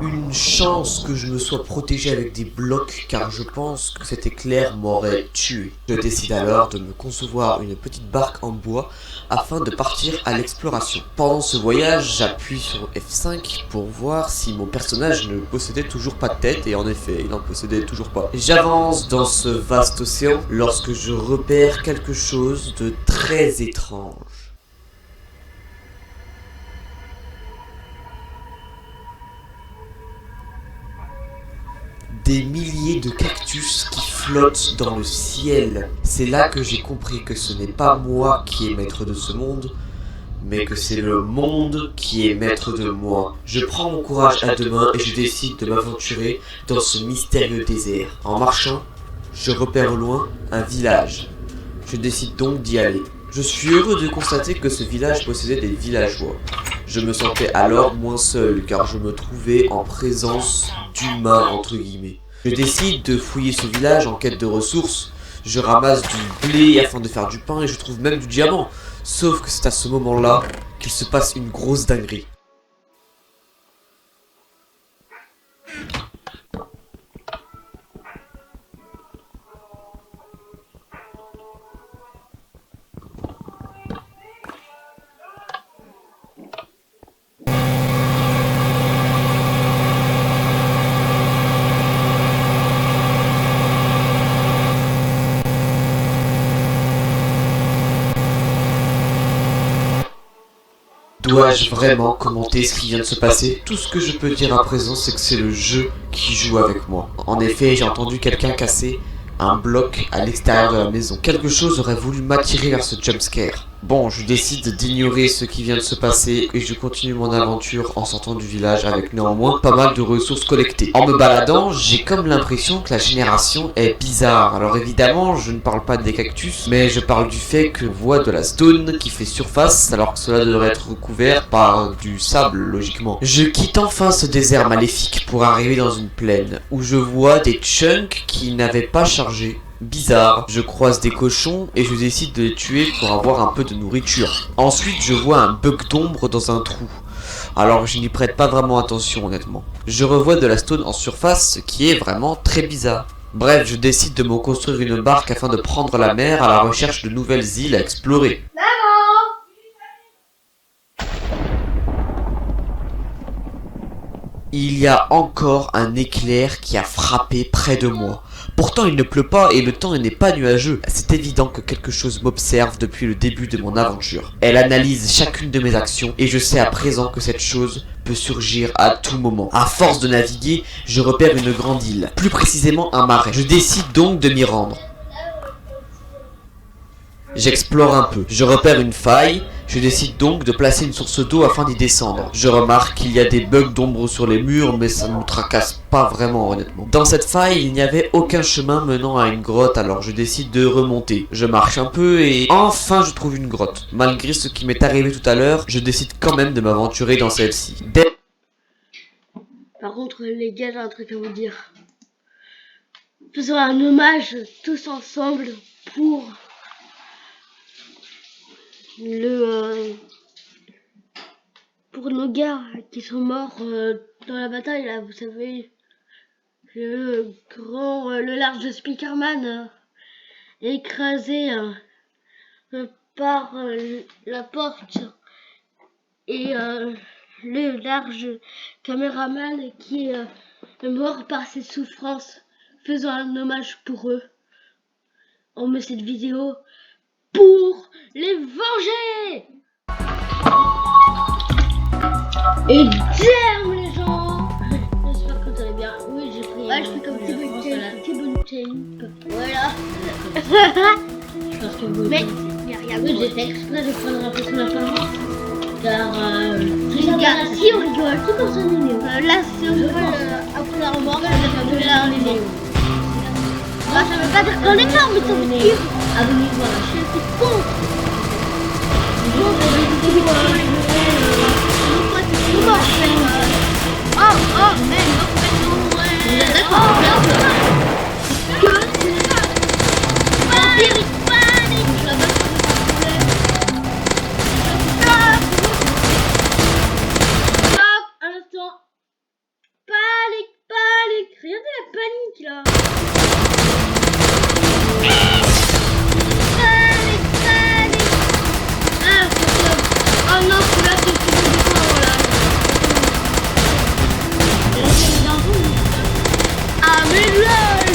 Une chance que je me sois protégé avec des blocs car je pense que cet éclair m'aurait tué. Je décide alors de me concevoir une petite barque en bois afin de partir à l'exploration. Pendant ce voyage, j'appuie sur F5 pour voir si mon personnage ne possédait toujours pas de tête et en effet, il n'en possédait toujours pas. J'avance dans ce vaste océan lorsque je repère quelque chose de très étrange. Des milliers de cactus qui flottent dans le ciel. C'est là que j'ai compris que ce n'est pas moi qui est maître de ce monde, mais que c'est le monde qui est maître de moi. Je prends mon courage à deux mains et je décide de m'aventurer dans ce mystérieux désert. En marchant, je repère au loin un village. Je décide donc d'y aller. Je suis heureux de constater que ce village possédait des villageois. Je me sentais alors moins seul car je me trouvais en présence d'humains entre guillemets. Je décide de fouiller ce village en quête de ressources. Je ramasse du blé afin de faire du pain et je trouve même du diamant. Sauf que c'est à ce moment-là qu'il se passe une grosse dinguerie. Dois-je vraiment commenter ce qui vient de se passer? Tout ce que je peux dire à présent, c'est que c'est le jeu qui joue avec moi. En effet, j'ai entendu quelqu'un casser un bloc à l'extérieur de la maison. Quelque chose aurait voulu m'attirer vers ce jumpscare. Bon, je décide d'ignorer ce qui vient de se passer et je continue mon aventure en sortant du village avec néanmoins pas mal de ressources collectées. En me baladant, j'ai comme l'impression que la génération est bizarre. Alors évidemment, je ne parle pas des cactus, mais je parle du fait que je vois de la stone qui fait surface alors que cela devrait être recouvert par du sable logiquement. Je quitte enfin ce désert maléfique pour arriver dans une plaine où je vois des chunks qui n'avaient pas chargé. Bizarre, je croise des cochons et je décide de les tuer pour avoir un peu de nourriture. Ensuite, je vois un bug d'ombre dans un trou. Alors je n'y prête pas vraiment attention honnêtement. Je revois de la stone en surface, ce qui est vraiment très bizarre. Bref, je décide de me construire une barque afin de prendre la mer à la recherche de nouvelles îles à explorer. Il y a encore un éclair qui a frappé près de moi. Pourtant il ne pleut pas et le temps n'est pas nuageux. C'est évident que quelque chose m'observe depuis le début de mon aventure. Elle analyse chacune de mes actions et je sais à présent que cette chose peut surgir à tout moment. À force de naviguer, je repère une grande île, plus précisément un marais. Je décide donc de m'y rendre. J'explore un peu, je repère une faille, je décide donc de placer une source d'eau afin d'y descendre. Je remarque qu'il y a des bugs d'ombre sur les murs, mais ça ne me tracasse pas vraiment honnêtement. Dans cette faille, il n'y avait aucun chemin menant à une grotte, alors je décide de remonter. Je marche un peu et enfin je trouve une grotte. Malgré ce qui m'est arrivé tout à l'heure, je décide quand même de m'aventurer dans celle-ci. Par contre les gars, j'ai un truc à vous dire. Faisons un hommage tous ensemble pour pour nos gars qui sont morts dans la bataille là, vous savez, le large Spikerman écrasé par la porte et le large caméraman qui est mort par ses souffrances. Faisons un hommage pour eux. On met cette vidéo pour les venger. Et damn les gens. J'espère que vous allez bien. Oui, j'ai pris. Ouais, je fais comme Thibaut. Voilà. Je pense que vous Mais regarde, j'ai fait exprès de prendre un peu son apparence. Car regarde, si on rigole, tout comme ça, là, si on rigole après la remorque, ça veut dire que là, on est mort. Bah, ça veut pas dire qu'on est mort, mais ça veut dire abonnez-vous à la chaîne. c'est con. Regardez la panique là. Oh non, celui-là c'est le plus de là. Ah mais lol.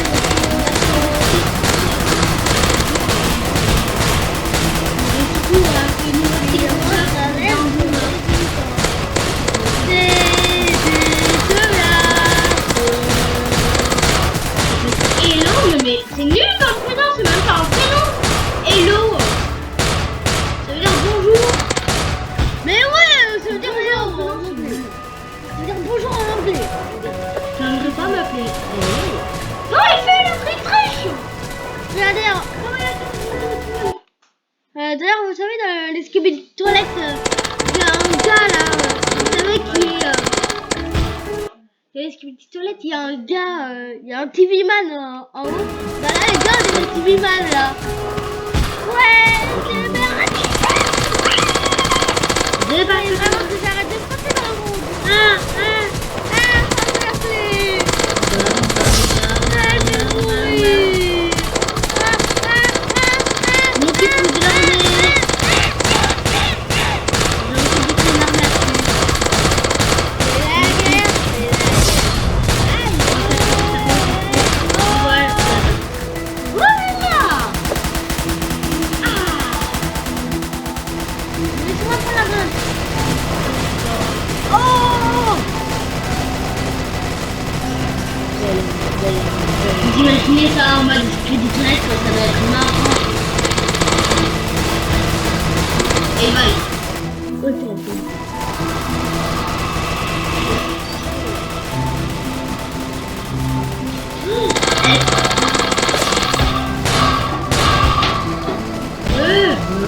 Hello, mais c'est nul comme prénom, c'est même pas un prénom. Hello. Ça veut dire bonjour. Mais ouais, ça veut dire bonjour en anglais. Ça veut dire bonjour en anglais. Tu n'aimerais pas m'appeler. Non, il fait le triche. D'ailleurs, comment il a fait d'ailleurs, vous savez, dans les Skibidi Toilettes, il y a un gars là, vous savez qui est... dans les Skibidi Toilettes, il y a un gars, il y a un TV man en haut. Bah là, les gars, c'est le TV man là. Ouais, c'est bien. Débat. Vraiment que j'arrête de passer dans le monde. Ça me fait. C'est pourri. Mon petit coup de l'armée. Vous imaginez ça en mode Skibidi Toilettes, ça doit être marrant. Et bye. Autant.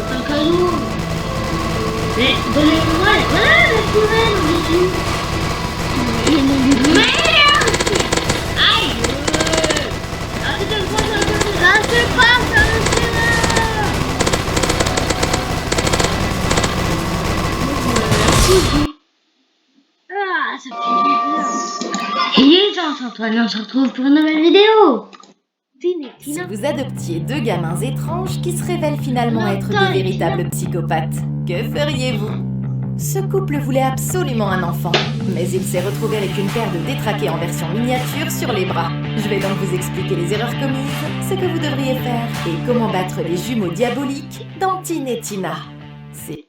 Un cadeau. Mais donnez-moi la sirène dessus. Merde. Aïe. Ah, c'est une fois, Ça se passe, ça me fait mal. Ah, ça fait du bien. Et Jean-Antoine, on se retrouve pour une nouvelle vidéo. Si vous adoptiez deux gamins étranges qui se révèlent finalement être de véritables psychopathes, que feriez-vous? Ce couple voulait absolument un enfant, mais il s'est retrouvé avec une paire de détraqués en version miniature sur les bras. Je vais donc vous expliquer les erreurs commises, ce que vous devriez faire et comment battre les jumeaux diaboliques dans Tin et Tina. C'est...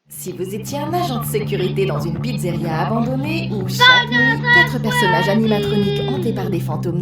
Si vous étiez un agent de sécurité dans une pizzeria abandonnée où chaque nuit, 4 personnages animatroniques hantés par des fantômes.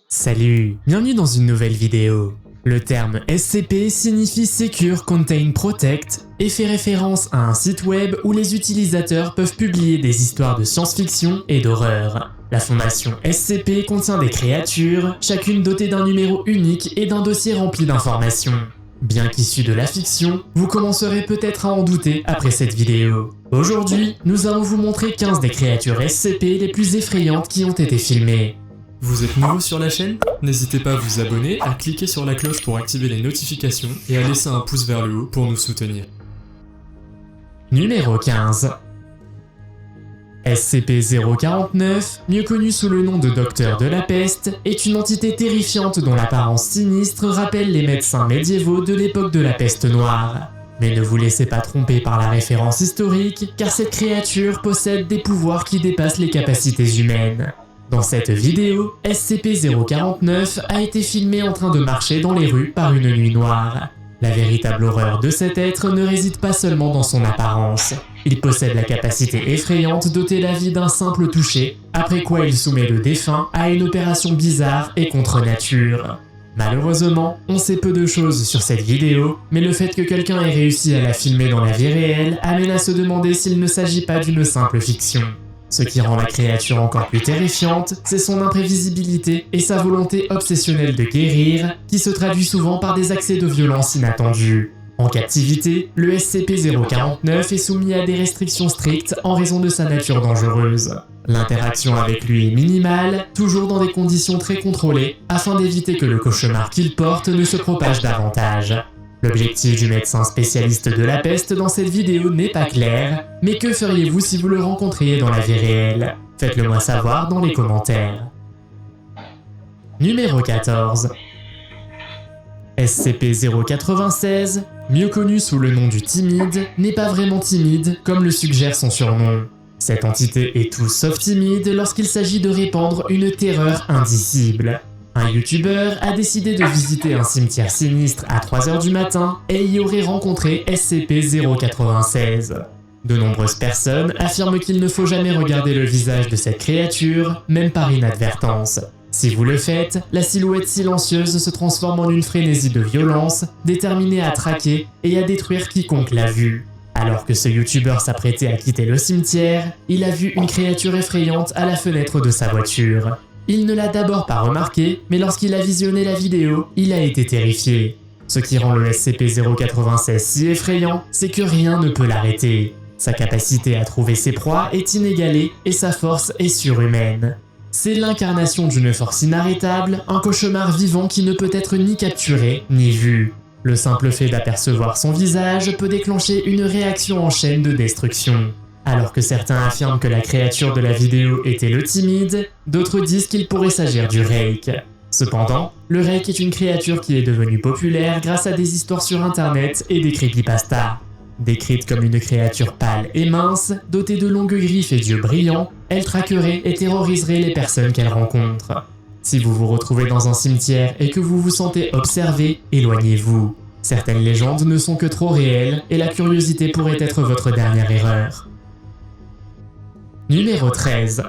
Salut, bienvenue dans une nouvelle vidéo. Le terme SCP signifie Secure Contain Protect et fait référence à un site web où les utilisateurs peuvent publier des histoires de science-fiction et d'horreur. La fondation SCP contient des créatures, chacune dotée d'un numéro unique et d'un dossier rempli d'informations. Bien qu'issu de la fiction, vous commencerez peut-être à en douter après cette vidéo. Aujourd'hui, nous allons vous montrer 15 des créatures SCP les plus effrayantes qui ont été filmées. Vous êtes nouveau sur la chaîne? N'hésitez pas à vous abonner, à cliquer sur la cloche pour activer les notifications et à laisser un pouce vers le haut pour nous soutenir. Numéro 15. SCP-049, mieux connu sous le nom de Docteur de la Peste, est une entité terrifiante dont l'apparence sinistre rappelle les médecins médiévaux de l'époque de la peste noire. Mais ne vous laissez pas tromper par la référence historique, car cette créature possède des pouvoirs qui dépassent les capacités humaines. Dans cette vidéo, SCP-049 a été filmé en train de marcher dans les rues par une nuit noire. La véritable horreur de cet être ne réside pas seulement dans son apparence. Il possède la capacité effrayante d'ôter la vie d'un simple toucher, après quoi il soumet le défunt à une opération bizarre et contre nature. Malheureusement, on sait peu de choses sur cette vidéo, mais le fait que quelqu'un ait réussi à la filmer dans la vie réelle amène à se demander s'il ne s'agit pas d'une simple fiction. Ce qui rend la créature encore plus terrifiante, c'est son imprévisibilité et sa volonté obsessionnelle de guérir, qui se traduit souvent par des accès de violence inattendus. En captivité, le SCP-049 est soumis à des restrictions strictes en raison de sa nature dangereuse. L'interaction avec lui est minimale, toujours dans des conditions très contrôlées, afin d'éviter que le cauchemar qu'il porte ne se propage davantage. L'objectif du médecin spécialiste de la peste dans cette vidéo n'est pas clair, mais que feriez-vous si vous le rencontriez dans la vie réelle? Faites-le moi savoir dans les commentaires. Numéro 14. SCP-096, mieux connu sous le nom du Timide, n'est pas vraiment timide comme le suggère son surnom. Cette entité est tout sauf timide lorsqu'il s'agit de répandre une terreur indicible. Un youtubeur a décidé de visiter un cimetière sinistre à 3 h du matin et y aurait rencontré SCP-096. De nombreuses personnes affirment qu'il ne faut jamais regarder le visage de cette créature, même par inadvertance. Si vous le faites, la silhouette silencieuse se transforme en une frénésie de violence, déterminée à traquer et à détruire quiconque l'a vue. Alors que ce youtubeur s'apprêtait à quitter le cimetière, il a vu une créature effrayante à la fenêtre de sa voiture. Il ne l'a d'abord pas remarqué, mais lorsqu'il a visionné la vidéo, il a été terrifié. Ce qui rend le SCP-096 si effrayant, c'est que rien ne peut l'arrêter. Sa capacité à trouver ses proies est inégalée et sa force est surhumaine. C'est l'incarnation d'une force inarrêtable, un cauchemar vivant qui ne peut être ni capturé, ni vu. Le simple fait d'apercevoir son visage peut déclencher une réaction en chaîne de destruction. Alors que certains affirment que la créature de la vidéo était le Timide, d'autres disent qu'il pourrait s'agir du Rake. Cependant, le Rake est une créature qui est devenue populaire grâce à des histoires sur internet et des creepypastas. Décrite comme une créature pâle et mince, dotée de longues griffes et d'yeux brillants, elle traquerait et terroriserait les personnes qu'elle rencontre. Si vous vous retrouvez dans un cimetière et que vous vous sentez observé, éloignez-vous. Certaines légendes ne sont que trop réelles et la curiosité pourrait être votre dernière erreur. Numéro 13.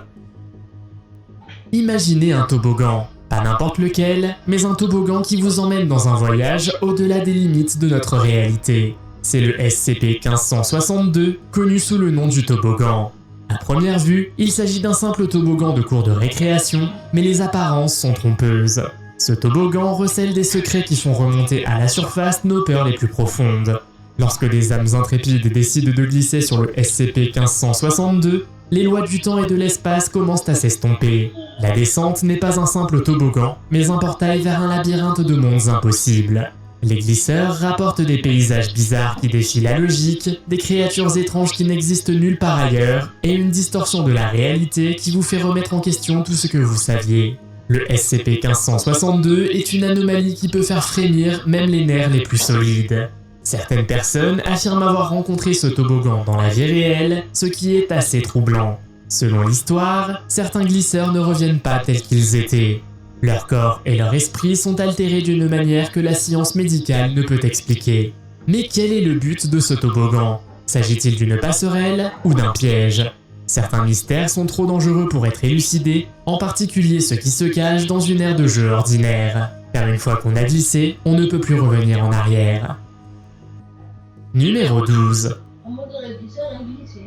Imaginez un toboggan. Pas n'importe lequel, mais un toboggan qui vous emmène dans un voyage au-delà des limites de notre réalité. C'est le SCP-1562, connu sous le nom du toboggan. À première vue, il s'agit d'un simple toboggan de cours de récréation, mais les apparences sont trompeuses. Ce toboggan recèle des secrets qui font remonter à la surface nos peurs les plus profondes. Lorsque des âmes intrépides décident de glisser sur le SCP-1562, les lois du temps et de l'espace commencent à s'estomper. La descente n'est pas un simple toboggan, mais un portail vers un labyrinthe de mondes impossibles. Les glisseurs rapportent des paysages bizarres qui défient la logique, des créatures étranges qui n'existent nulle part ailleurs, et une distorsion de la réalité qui vous fait remettre en question tout ce que vous saviez. Le SCP-1562 est une anomalie qui peut faire frémir même les nerfs les plus solides. Certaines personnes affirment avoir rencontré ce toboggan dans la vie réelle, ce qui est assez troublant. Selon l'histoire, certains glisseurs ne reviennent pas tels qu'ils étaient. Leur corps et leur esprit sont altérés d'une manière que la science médicale ne peut expliquer. Mais quel est le but de ce toboggan? S'agit-il d'une passerelle ou d'un piège? Certains mystères sont trop dangereux pour être élucidés, en particulier ceux qui se cachent dans une aire de jeu ordinaire. Car une fois qu'on a glissé, on ne peut plus revenir en arrière. Numéro 12.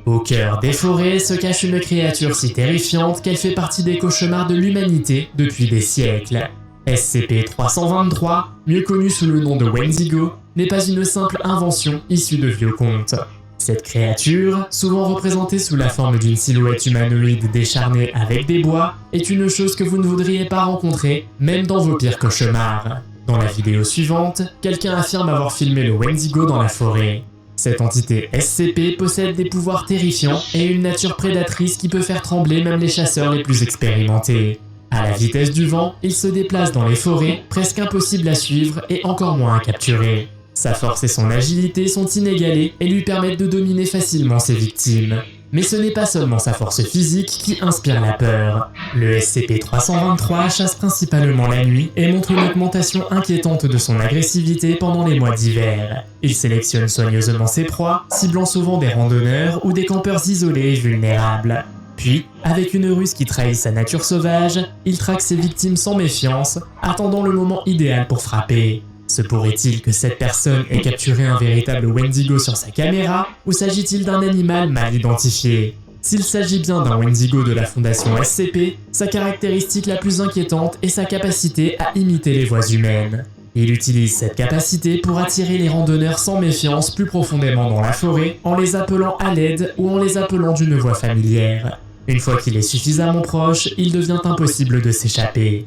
Au cœur des forêts se cache une créature si terrifiante qu'elle fait partie des cauchemars de l'humanité depuis des siècles. SCP-323, mieux connu sous le nom de Wendigo, n'est pas une simple invention issue de vieux contes. Cette créature, souvent représentée sous la forme d'une silhouette humanoïde décharnée avec des bois, est une chose que vous ne voudriez pas rencontrer, même dans vos pires cauchemars. Dans la vidéo suivante, quelqu'un affirme avoir filmé le Wendigo dans la forêt. Cette entité SCP possède des pouvoirs terrifiants et une nature prédatrice qui peut faire trembler même les chasseurs les plus expérimentés. À la vitesse du vent, il se déplace dans les forêts, presque impossible à suivre et encore moins à capturer. Sa force et son agilité sont inégalées et lui permettent de dominer facilement ses victimes. Mais ce n'est pas seulement sa force physique qui inspire la peur. Le SCP-323 chasse principalement la nuit et montre une augmentation inquiétante de son agressivité pendant les mois d'hiver. Il sélectionne soigneusement ses proies, ciblant souvent des randonneurs ou des campeurs isolés et vulnérables. Puis, avec une ruse qui trahit sa nature sauvage, il traque ses victimes sans méfiance, attendant le moment idéal pour frapper. Se pourrait-il que cette personne ait capturé un véritable Wendigo sur sa caméra, ou s'agit-il d'un animal mal identifié? S'il s'agit bien d'un Wendigo de la fondation SCP, sa caractéristique la plus inquiétante est sa capacité à imiter les voix humaines. Il utilise cette capacité pour attirer les randonneurs sans méfiance plus profondément dans la forêt, en les appelant à l'aide ou en les appelant d'une voix familière. Une fois qu'il est suffisamment proche, il devient impossible de s'échapper.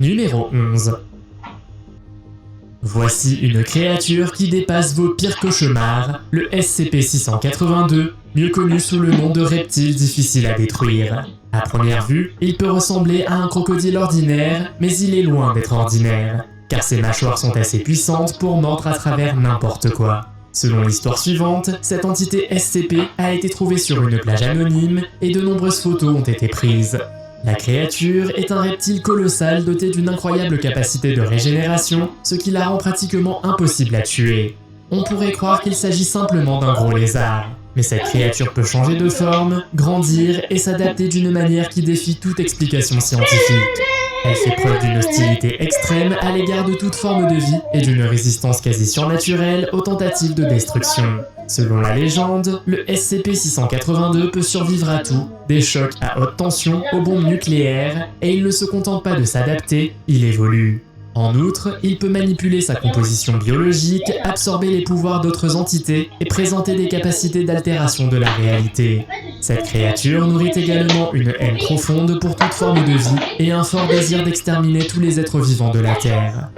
Numéro 11. Voici une créature qui dépasse vos pires cauchemars, le SCP-682, mieux connu sous le nom de reptile difficile à détruire. À première vue, il peut ressembler à un crocodile ordinaire, mais il est loin d'être ordinaire, car ses mâchoires sont assez puissantes pour mordre à travers n'importe quoi. Selon l'histoire suivante, cette entité SCP a été trouvée sur une plage anonyme et de nombreuses photos ont été prises. La créature est un reptile colossal doté d'une incroyable capacité de régénération, ce qui la rend pratiquement impossible à tuer. On pourrait croire qu'il s'agit simplement d'un gros lézard, mais cette créature peut changer de forme, grandir et s'adapter d'une manière qui défie toute explication scientifique. Elle fait preuve d'une hostilité extrême à l'égard de toute forme de vie et d'une résistance quasi surnaturelle aux tentatives de destruction. Selon la légende, le SCP-682 peut survivre à tout, des chocs à haute tension aux bombes nucléaires, et il ne se contente pas de s'adapter, il évolue. En outre, il peut manipuler sa composition biologique, absorber les pouvoirs d'autres entités et présenter des capacités d'altération de la réalité. Cette créature nourrit également une haine profonde pour toute forme de vie et un fort désir d'exterminer tous les êtres vivants de la Terre.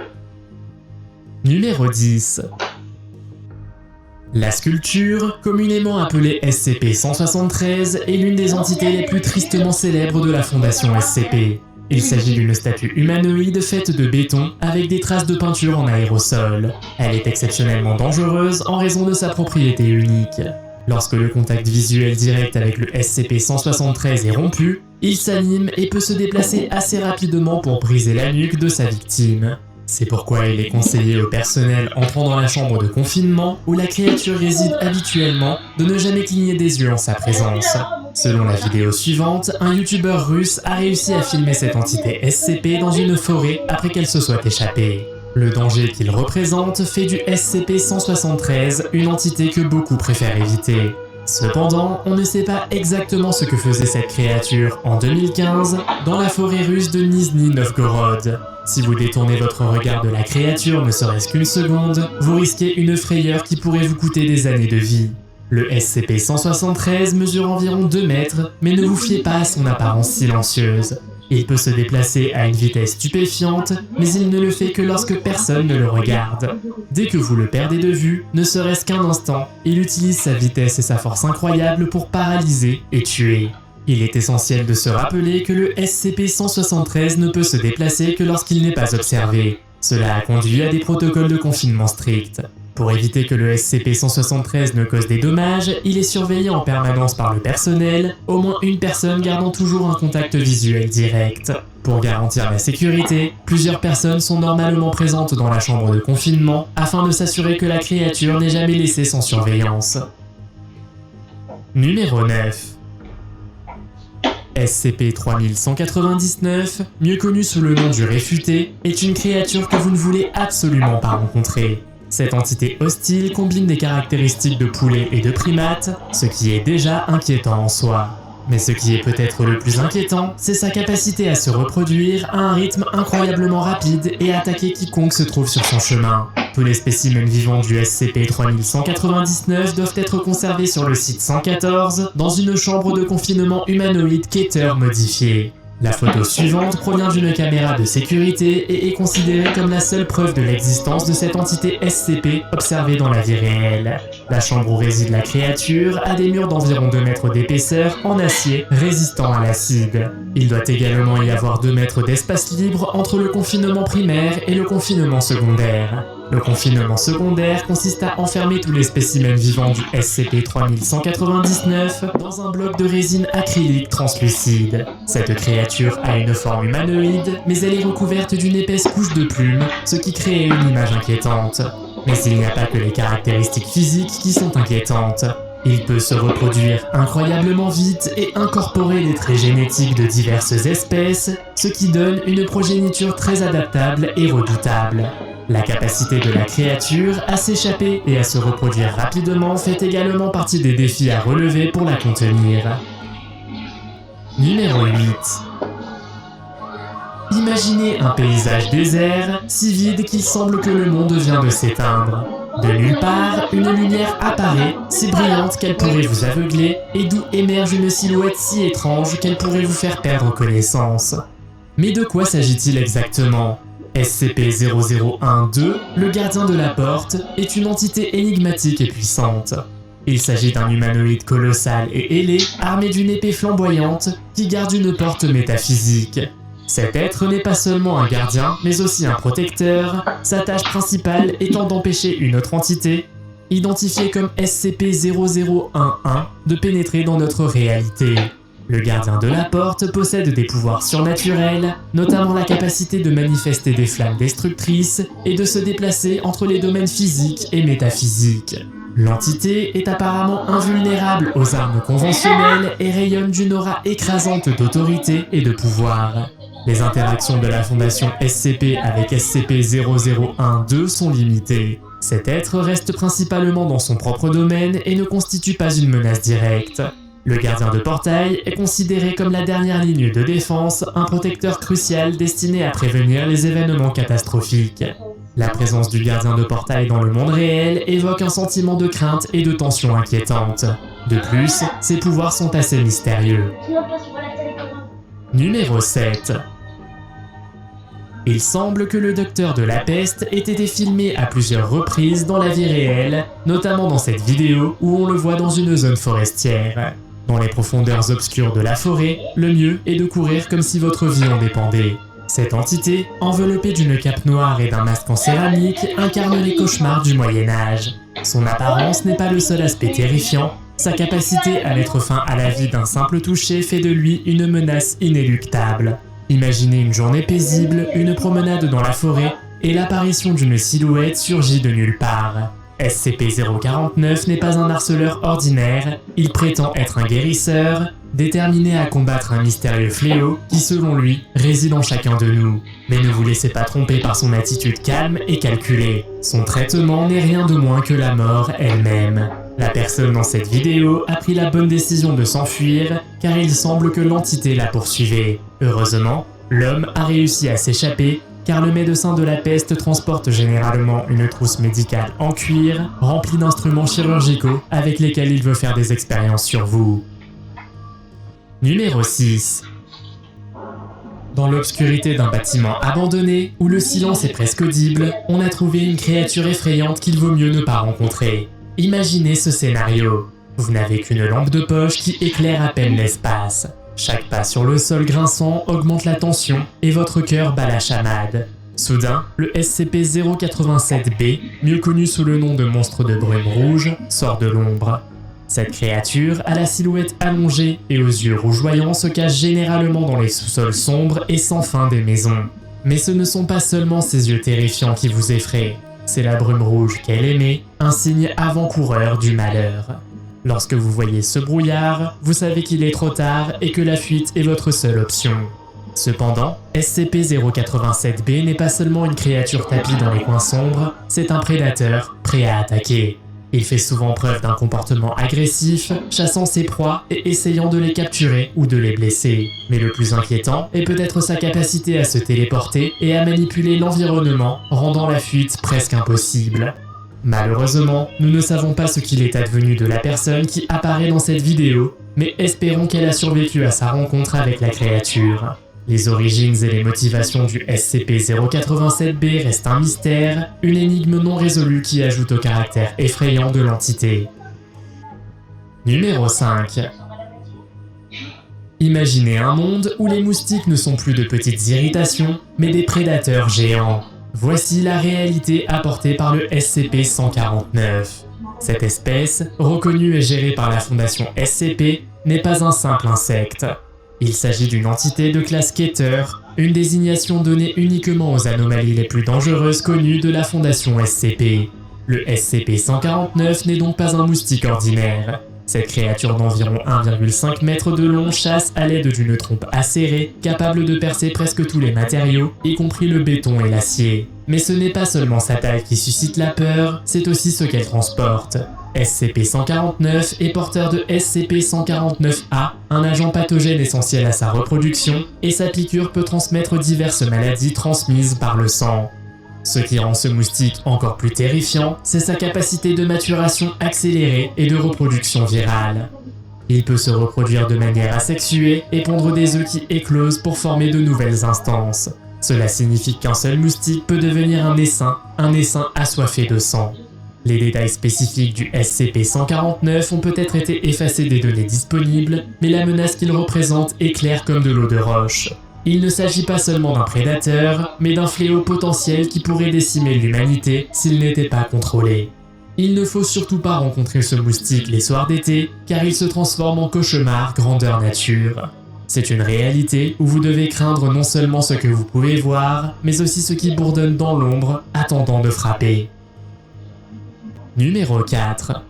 Numéro 10. La sculpture, communément appelée SCP-173, est l'une des entités les plus tristement célèbres de la Fondation SCP. Il s'agit d'une statue humanoïde faite de béton avec des traces de peinture en aérosol. Elle est exceptionnellement dangereuse en raison de sa propriété unique. Lorsque le contact visuel direct avec le SCP-173 est rompu, il s'anime et peut se déplacer assez rapidement pour briser la nuque de sa victime. C'est pourquoi il est conseillé au personnel entrant dans la chambre de confinement où la créature réside habituellement de ne jamais cligner des yeux en sa présence. Selon la vidéo suivante, un youtubeur russe a réussi à filmer cette entité SCP dans une forêt après qu'elle se soit échappée. Le danger qu'il représente fait du SCP-173 une entité que beaucoup préfèrent éviter. Cependant, on ne sait pas exactement ce que faisait cette créature en 2015 dans la forêt russe de Nizhny Novgorod. Si vous détournez votre regard de la créature ne serait-ce qu'une seconde, vous risquez une frayeur qui pourrait vous coûter des années de vie. Le SCP-173 mesure environ 2 mètres, mais ne vous fiez pas à son apparence silencieuse. Il peut se déplacer à une vitesse stupéfiante, mais il ne le fait que lorsque personne ne le regarde. Dès que vous le perdez de vue, ne serait-ce qu'un instant, il utilise sa vitesse et sa force incroyable pour paralyser et tuer. Il est essentiel de se rappeler que le SCP-173 ne peut se déplacer que lorsqu'il n'est pas observé. Cela a conduit à des protocoles de confinement stricts. Pour éviter que le SCP-173 ne cause des dommages, il est surveillé en permanence par le personnel, au moins une personne gardant toujours un contact visuel direct. Pour garantir la sécurité, plusieurs personnes sont normalement présentes dans la chambre de confinement afin de s'assurer que la créature n'est jamais laissée sans surveillance. Numéro 9. SCP-3199, mieux connu sous le nom du Réfuté, est une créature que vous ne voulez absolument pas rencontrer. Cette entité hostile combine des caractéristiques de poulet et de primate, ce qui est déjà inquiétant en soi. Mais ce qui est peut-être le plus inquiétant, c'est sa capacité à se reproduire à un rythme incroyablement rapide et à attaquer quiconque se trouve sur son chemin. Tous les spécimens vivants du SCP-3199 doivent être conservés sur le site 114, dans une chambre de confinement humanoïde Keter modifiée. La photo suivante provient d'une caméra de sécurité et est considérée comme la seule preuve de l'existence de cette entité SCP observée dans la vie réelle. La chambre où réside la créature a des murs d'environ 2 mètres d'épaisseur en acier résistant à l'acide. Il doit également y avoir 2 mètres d'espace libre entre le confinement primaire et le confinement secondaire. Le confinement secondaire consiste à enfermer tous les spécimens vivants du SCP-3199 dans un bloc de résine acrylique translucide. Cette créature a une forme humanoïde, mais elle est recouverte d'une épaisse couche de plumes, ce qui crée une image inquiétante. Mais il n'y a pas que les caractéristiques physiques qui sont inquiétantes. Il peut se reproduire incroyablement vite et incorporer des traits génétiques de diverses espèces, ce qui donne une progéniture très adaptable et redoutable. La capacité de la créature à s'échapper et à se reproduire rapidement fait également partie des défis à relever pour la contenir. Numéro 8. Imaginez un paysage désert, si vide qu'il semble que le monde vient de s'éteindre. De nulle part, une lumière apparaît, si brillante qu'elle pourrait vous aveugler, et d'où émerge une silhouette si étrange qu'elle pourrait vous faire perdre connaissance. Mais de quoi s'agit-il exactement ? SCP-0012, le gardien de la porte, est une entité énigmatique et puissante. Il s'agit d'un humanoïde colossal et ailé, armé d'une épée flamboyante, qui garde une porte métaphysique. Cet être n'est pas seulement un gardien, mais aussi un protecteur, sa tâche principale étant d'empêcher une autre entité, identifiée comme SCP-0011, de pénétrer dans notre réalité. Le gardien de la porte possède des pouvoirs surnaturels, notamment la capacité de manifester des flammes destructrices et de se déplacer entre les domaines physiques et métaphysiques. L'entité est apparemment invulnérable aux armes conventionnelles et rayonne d'une aura écrasante d'autorité et de pouvoir. Les interactions de la Fondation SCP avec SCP-0012 sont limitées. Cet être reste principalement dans son propre domaine et ne constitue pas une menace directe. Le gardien de portail est considéré comme la dernière ligne de défense, un protecteur crucial destiné à prévenir les événements catastrophiques. La présence du gardien de portail dans le monde réel évoque un sentiment de crainte et de tension inquiétante. De plus, ses pouvoirs sont assez mystérieux. Numéro 7. Il semble que le docteur de la peste ait été filmé à plusieurs reprises dans la vie réelle, notamment dans cette vidéo où on le voit dans une zone forestière. Dans les profondeurs obscures de la forêt, le mieux est de courir comme si votre vie en dépendait. Cette entité, enveloppée d'une cape noire et d'un masque en céramique, incarne les cauchemars du Moyen-Âge. Son apparence n'est pas le seul aspect terrifiant, sa capacité à mettre fin à la vie d'un simple toucher fait de lui une menace inéluctable. Imaginez une journée paisible, une promenade dans la forêt, et l'apparition d'une silhouette surgit de nulle part. SCP-049 n'est pas un harceleur ordinaire, il prétend être un guérisseur, déterminé à combattre un mystérieux fléau qui, selon lui, réside en chacun de nous. Mais ne vous laissez pas tromper par son attitude calme et calculée. Son traitement n'est rien de moins que la mort elle-même. La personne dans cette vidéo a pris la bonne décision de s'enfuir, car il semble que l'entité la poursuivait. Heureusement, l'homme a réussi à s'échapper, car le médecin de la peste transporte généralement une trousse médicale en cuir, remplie d'instruments chirurgicaux avec lesquels il veut faire des expériences sur vous. Numéro 6. Dans l'obscurité d'un bâtiment abandonné, où le silence est presque audible, on a trouvé une créature effrayante qu'il vaut mieux ne pas rencontrer. Imaginez ce scénario. Vous n'avez qu'une lampe de poche qui éclaire à peine l'espace. Chaque pas sur le sol grinçant augmente la tension et votre cœur bat la chamade. Soudain, le SCP-087-B, mieux connu sous le nom de monstre de brume rouge, sort de l'ombre. Cette créature a la silhouette allongée et aux yeux rougeoyants se cache généralement dans les sous-sols sombres et sans fin des maisons. Mais ce ne sont pas seulement ces yeux terrifiants qui vous effraient. C'est la brume rouge qu'elle émet, un signe avant-coureur du malheur. Lorsque vous voyez ce brouillard, vous savez qu'il est trop tard et que la fuite est votre seule option. Cependant, SCP-087-B n'est pas seulement une créature tapie dans les coins sombres, c'est un prédateur prêt à attaquer. Il fait souvent preuve d'un comportement agressif, chassant ses proies et essayant de les capturer ou de les blesser. Mais le plus inquiétant est peut-être sa capacité à se téléporter et à manipuler l'environnement, rendant la fuite presque impossible. Malheureusement, nous ne savons pas ce qu'il est advenu de la personne qui apparaît dans cette vidéo, mais espérons qu'elle a survécu à sa rencontre avec la créature. Les origines et les motivations du SCP-087-B restent un mystère, une énigme non résolue qui ajoute au caractère effrayant de l'entité. Numéro 5. Imaginez un monde où les moustiques ne sont plus de petites irritations, mais des prédateurs géants. Voici la réalité apportée par le SCP-149. Cette espèce, reconnue et gérée par la fondation SCP, n'est pas un simple insecte. Il s'agit d'une entité de classe Keter, une désignation donnée uniquement aux anomalies les plus dangereuses connues de la fondation SCP. Le SCP-149 n'est donc pas un moustique ordinaire. Cette créature d'environ 1,5 m de long chasse à l'aide d'une trompe acérée, capable de percer presque tous les matériaux, y compris le béton et l'acier. Mais ce n'est pas seulement sa taille qui suscite la peur, c'est aussi ce qu'elle transporte. SCP-149 est porteur de SCP-149-A, un agent pathogène essentiel à sa reproduction, et sa piqûre peut transmettre diverses maladies transmises par le sang. Ce qui rend ce moustique encore plus terrifiant, c'est sa capacité de maturation accélérée et de reproduction virale. Il peut se reproduire de manière asexuée et pondre des œufs qui éclosent pour former de nouvelles instances. Cela signifie qu'un seul moustique peut devenir un essaim assoiffé de sang. Les détails spécifiques du SCP-149 ont peut-être été effacés des données disponibles, mais la menace qu'il représente est claire comme de l'eau de roche. Il ne s'agit pas seulement d'un prédateur, mais d'un fléau potentiel qui pourrait décimer l'humanité s'il n'était pas contrôlé. Il ne faut surtout pas rencontrer ce moustique les soirs d'été, car il se transforme en cauchemar grandeur nature. C'est une réalité où vous devez craindre non seulement ce que vous pouvez voir, mais aussi ce qui bourdonne dans l'ombre, attendant de frapper. Numéro 4.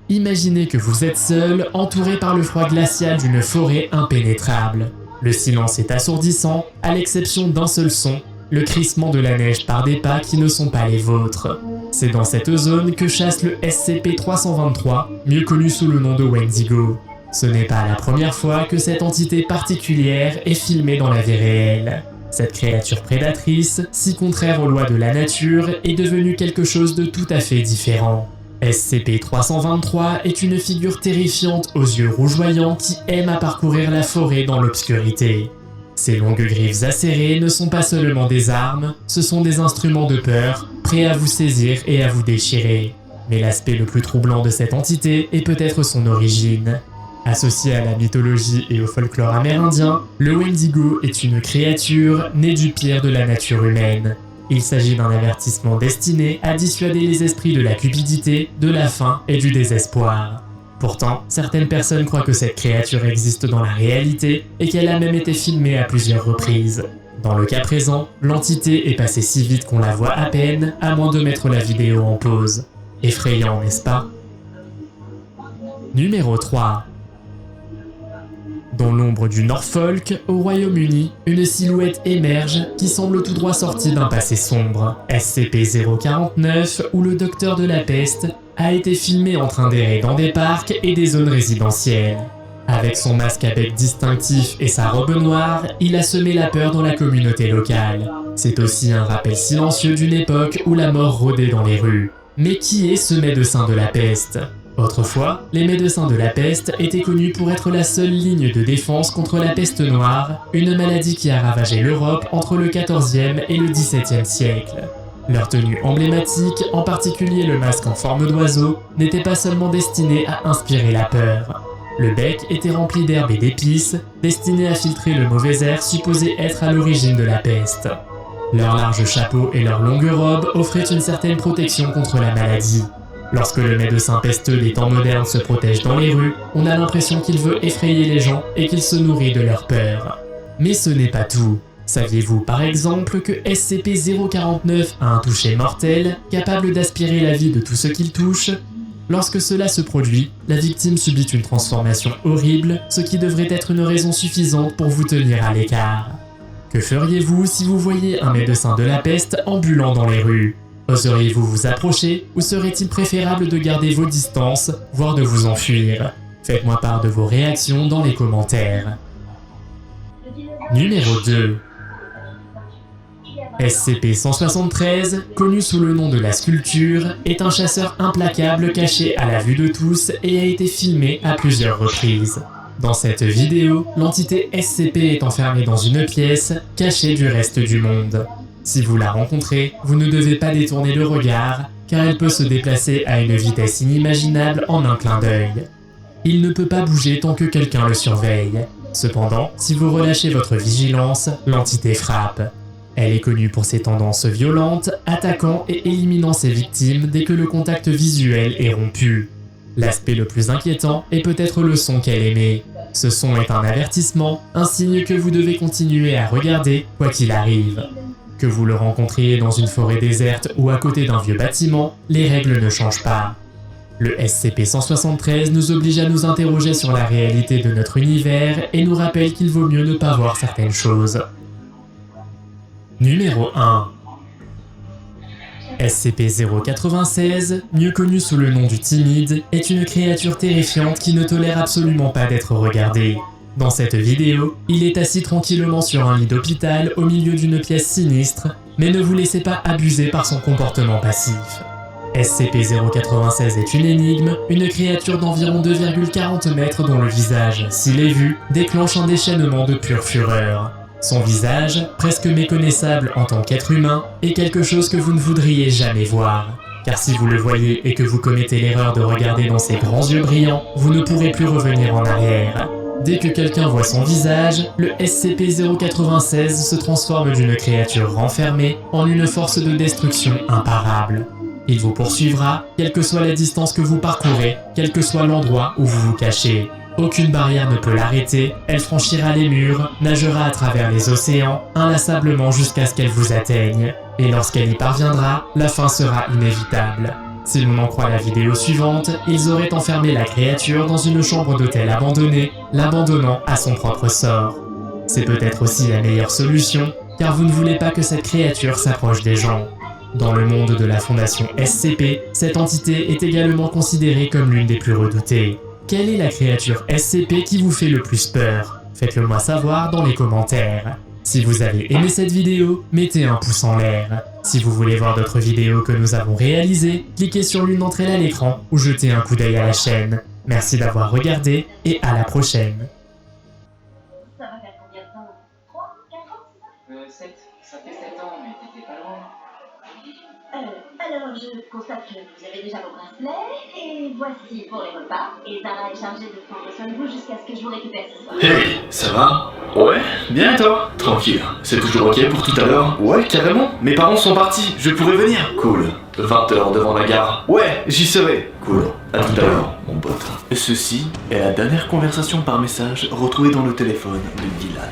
Imaginez que vous êtes seul, entouré par le froid glacial d'une forêt impénétrable. Le silence est assourdissant, à l'exception d'un seul son, le crissement de la neige par des pas qui ne sont pas les vôtres. C'est dans cette zone que chasse le SCP-323, mieux connu sous le nom de Wendigo. Ce n'est pas la première fois que cette entité particulière est filmée dans la vie réelle. Cette créature prédatrice, si contraire aux lois de la nature, est devenue quelque chose de tout à fait différent. SCP-323 est une figure terrifiante aux yeux rougeoyants qui aime à parcourir la forêt dans l'obscurité. Ses longues griffes acérées ne sont pas seulement des armes, ce sont des instruments de peur, prêts à vous saisir et à vous déchirer. Mais l'aspect le plus troublant de cette entité est peut-être son origine. Associé à la mythologie et au folklore amérindien, le Wendigo est une créature née du pire de la nature humaine. Il s'agit d'un avertissement destiné à dissuader les esprits de la cupidité, de la faim et du désespoir. Pourtant, certaines personnes croient que cette créature existe dans la réalité et qu'elle a même été filmée à plusieurs reprises. Dans le cas présent, l'entité est passée si vite qu'on la voit à peine, à moins de mettre la vidéo en pause. Effrayant, n'est-ce pas? Numéro 3. Dans l'ombre du Norfolk, au Royaume-Uni, une silhouette émerge qui semble tout droit sortie d'un passé sombre. SCP-049, où le docteur de la peste a été filmé en train d'errer dans des parcs et des zones résidentielles. Avec son masque à bec distinctif et sa robe noire, il a semé la peur dans la communauté locale. C'est aussi un rappel silencieux d'une époque où la mort rôdait dans les rues. Mais qui est ce médecin de la peste ? Autrefois, les médecins de la peste étaient connus pour être la seule ligne de défense contre la peste noire, une maladie qui a ravagé l'Europe entre le XIVe et le XVIIe siècle. Leur tenue emblématique, en particulier le masque en forme d'oiseau, n'était pas seulement destiné à inspirer la peur. Le bec était rempli d'herbes et d'épices, destinées à filtrer le mauvais air supposé être à l'origine de la peste. Leur large chapeau et leur longue robe offraient une certaine protection contre la maladie. Lorsque le médecin pesteux des temps modernes se protège dans les rues, on a l'impression qu'il veut effrayer les gens et qu'il se nourrit de leur peur. Mais ce n'est pas tout. Saviez-vous par exemple que SCP-049 a un toucher mortel, capable d'aspirer la vie de tout ce qu'il touche? Lorsque cela se produit, la victime subit une transformation horrible, ce qui devrait être une raison suffisante pour vous tenir à l'écart. Que feriez-vous si vous voyiez un médecin de la peste ambulant dans les rues? Oseriez-vous vous approcher ou serait-il préférable de garder vos distances, voire de vous enfuir? Faites-moi part de vos réactions dans les commentaires. Numéro 2. SCP-173, connu sous le nom de la Sculpture, est un chasseur implacable caché à la vue de tous et a été filmé à plusieurs reprises. Dans cette vidéo, l'entité SCP est enfermée dans une pièce, cachée du reste du monde. Si vous la rencontrez, vous ne devez pas détourner le regard, car elle peut se déplacer à une vitesse inimaginable en un clin d'œil. Il ne peut pas bouger tant que quelqu'un le surveille. Cependant, si vous relâchez votre vigilance, l'entité frappe. Elle est connue pour ses tendances violentes, attaquant et éliminant ses victimes dès que le contact visuel est rompu. L'aspect le plus inquiétant est peut-être le son qu'elle émet. Ce son est un avertissement, un signe que vous devez continuer à regarder quoi qu'il arrive. Que vous le rencontriez dans une forêt déserte ou à côté d'un vieux bâtiment, les règles ne changent pas. Le SCP-173 nous oblige à nous interroger sur la réalité de notre univers et nous rappelle qu'il vaut mieux ne pas voir certaines choses. Numéro 1. SCP-096, mieux connu sous le nom du Timide, est une créature terrifiante qui ne tolère absolument pas d'être regardée. Dans cette vidéo, il est assis tranquillement sur un lit d'hôpital au milieu d'une pièce sinistre, mais ne vous laissez pas abuser par son comportement passif. SCP-096 est une énigme, une créature d'environ 2,40 mètres dont le visage, s'il est vu, déclenche un déchaînement de pure fureur. Son visage, presque méconnaissable en tant qu'être humain, est quelque chose que vous ne voudriez jamais voir. Car si vous le voyez et que vous commettez l'erreur de regarder dans ses grands yeux brillants, vous ne pourrez plus revenir en arrière. Dès que quelqu'un voit son visage, le SCP-096 se transforme d'une créature renfermée en une force de destruction imparable. Il vous poursuivra, quelle que soit la distance que vous parcourez, quel que soit l'endroit où vous vous cachez. Aucune barrière ne peut l'arrêter, elle franchira les murs, nagera à travers les océans, inlassablement jusqu'à ce qu'elle vous atteigne. Et lorsqu'elle y parviendra, la fin sera inévitable. Si l'on en croit la vidéo suivante, ils auraient enfermé la créature dans une chambre d'hôtel abandonnée, l'abandonnant à son propre sort. C'est peut-être aussi la meilleure solution, car vous ne voulez pas que cette créature s'approche des gens. Dans le monde de la Fondation SCP, cette entité est également considérée comme l'une des plus redoutées. Quelle est la créature SCP qui vous fait le plus peur? Faites-le moi savoir dans les commentaires. Si vous avez aimé cette vidéo, mettez un pouce en l'air. Si vous voulez voir d'autres vidéos que nous avons réalisées, cliquez sur l'une d'entre elles à l'écran ou jetez un coup d'œil à la chaîne. Merci d'avoir regardé et à la prochaine. Ça va faire combien de temps? 3, 4 ans, c'est ça? 7. Ça fait 7 ans, mais t'étais pas loin. Alors, je constate que vous avez déjà vos bracelets, et voici pour les repas. Et Zara est chargée de prendre soin de vous jusqu'à ce que je vous récupère ce soir. Hey, ça va? Ouais, bien et toi? Tranquille, c'est toujours ok pour tout à l'heure? Ouais, carrément, mes parents sont partis, je pourrais venir. Cool, 20h devant la gare. Ouais, j'y serai. Cool, à tout à l'heure, mon pote. Ceci est la dernière conversation par message retrouvée dans le téléphone de Dylan.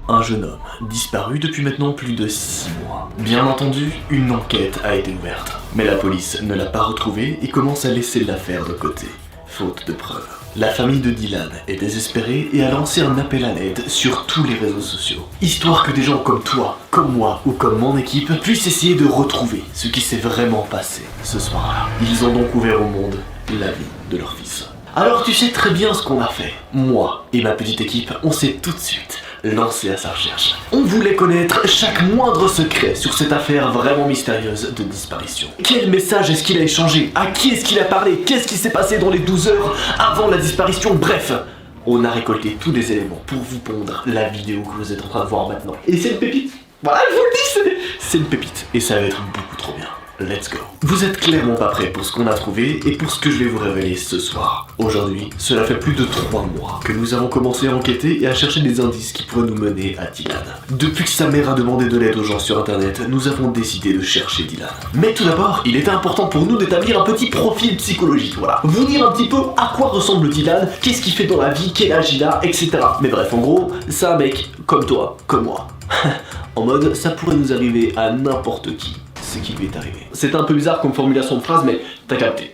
Un jeune homme, disparu depuis maintenant plus de 6 mois. Bien entendu, une enquête a été ouverte. Mais la police ne l'a pas retrouvé et commence à laisser l'affaire de côté, faute de preuves. La famille de Dylan est désespérée et a lancé un appel à l'aide sur tous les réseaux sociaux. Histoire que des gens comme toi, comme moi ou comme mon équipe puissent essayer de retrouver ce qui s'est vraiment passé ce soir-là. Ils ont donc ouvert au monde la vie de leur fils. Alors tu sais très bien ce qu'on a fait. Moi et ma petite équipe, on s'est tout de suite lancé à sa recherche. On voulait connaître chaque moindre secret sur cette affaire vraiment mystérieuse de disparition. Quel message est-ce qu'il a échangé? À qui est-ce qu'il a parlé? Qu'est-ce qui s'est passé dans les 12 heures avant la disparition? Bref, on a récolté tous les éléments pour vous pondre la vidéo que vous êtes en train de voir maintenant. Et c'est une pépite. Voilà, je vous le dis, c'est une pépite. Et ça va être beaucoup trop bien. Let's go. Vous êtes clairement pas prêts pour ce qu'on a trouvé et pour ce que je vais vous révéler ce soir. Aujourd'hui, cela fait plus de 3 mois que nous avons commencé à enquêter et à chercher des indices qui pourraient nous mener à Dylan. Depuis que sa mère a demandé de l'aide aux gens sur internet, nous avons décidé de chercher Dylan. Mais tout d'abord, il était important pour nous d'établir un petit profil psychologique, voilà. Vous dire un petit peu à quoi ressemble Dylan, qu'est-ce qu'il fait dans la vie, quel âge il a, etc. Mais bref, en gros, c'est un mec comme toi, comme moi. En mode, ça pourrait nous arriver à n'importe qui. Ce qui lui est arrivé. C'est un peu bizarre comme formulation de phrase, mais t'as capté.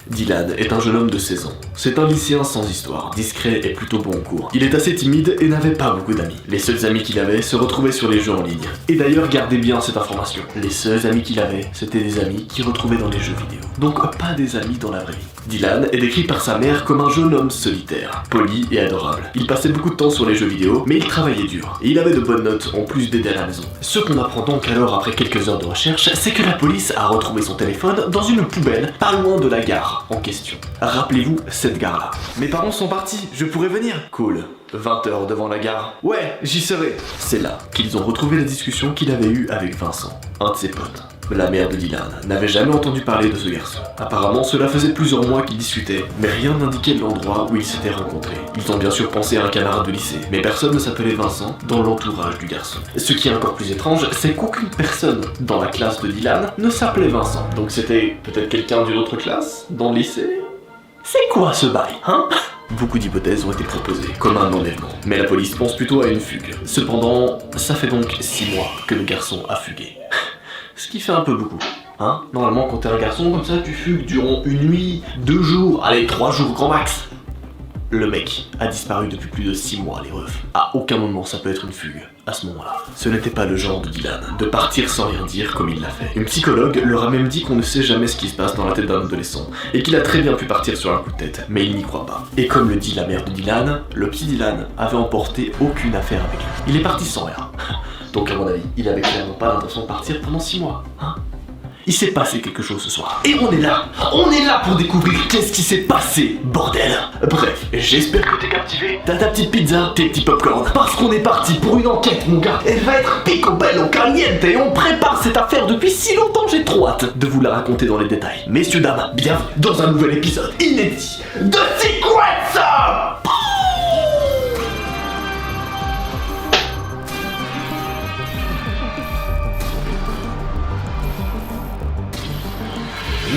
Dylan est un jeune homme de 16 ans. C'est un lycéen sans histoire, discret et plutôt bon en cours. Il est assez timide et n'avait pas beaucoup d'amis. Les seuls amis qu'il avait se retrouvaient sur les jeux en ligne. Et d'ailleurs, gardez bien cette information. Les seuls amis qu'il avait, c'était des amis qu'il retrouvait dans les jeux vidéo. Donc pas des amis dans la vraie vie. Dylan est décrit par sa mère comme un jeune homme solitaire, poli et adorable. Il passait beaucoup de temps sur les jeux vidéo, mais il travaillait dur. Et il avait de bonnes notes en plus d'aider à la maison. Ce qu'on apprend donc alors après quelques heures de recherche, c'est que la police a retrouvé son téléphone dans une poubelle pas loin de la gare en question. Rappelez-vous cette gare-là. Mes parents sont partis, je pourrais venir. Cool. 20h devant la gare. Ouais, j'y serai. C'est là qu'ils ont retrouvé la discussion qu'il avait eue avec Vincent, un de ses potes. la mère de Dylan, n'avait jamais entendu parler de ce garçon. Apparemment, cela faisait plusieurs mois qu'ils discutaient, mais rien n'indiquait l'endroit où ils s'étaient rencontrés. Ils ont bien sûr pensé à un camarade de lycée, mais personne ne s'appelait Vincent dans l'entourage du garçon. Ce qui est encore plus étrange, c'est qu'aucune personne dans la classe de Dylan ne s'appelait Vincent. Donc c'était peut-être quelqu'un d'une autre classe, dans le lycée? C'est quoi ce bail, hein? Beaucoup d'hypothèses ont été proposées, comme un enlèvement, mais la police pense plutôt à une fugue. Cependant, ça fait donc 6 mois que le garçon a fugué. Ce qui fait un peu beaucoup. Hein? Normalement, quand t'es un garçon comme ça, tu fugues durant une nuit, 2 jours, allez, 3 jours grand max. Le mec a disparu depuis plus de 6 mois, les refs. À aucun moment ça peut être une fugue, à ce moment-là. Ce n'était pas le genre de Dylan, de partir sans rien dire comme il l'a fait. Une psychologue leur a même dit qu'on ne sait jamais ce qui se passe dans la tête d'un adolescent, et qu'il a très bien pu partir sur un coup de tête, mais il n'y croit pas. Et comme le dit la mère de Dylan, le petit Dylan avait emporté aucune affaire avec lui. Il est parti sans rien. Donc à mon avis, il avait clairement pas l'intention de partir pendant 6 mois, hein? Il s'est passé quelque chose ce soir. Et on est là pour découvrir qu'est-ce qui s'est passé, bordel. Bref, j'espère que t'es captivé. T'as ta petite pizza, tes petits popcorn. Parce qu'on est parti pour une enquête, mon gars. Elle va être pico bello caliente et on prépare cette affaire depuis si longtemps, j'ai trop hâte de vous la raconter dans les détails. Messieurs, dames, bienvenue dans un nouvel épisode inédit de Secrets.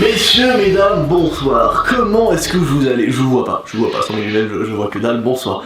Messieurs, mesdames, bonsoir. Comment est-ce que vous allez? Je vous vois pas, sans mes lunettes, je vois que dalle, bonsoir.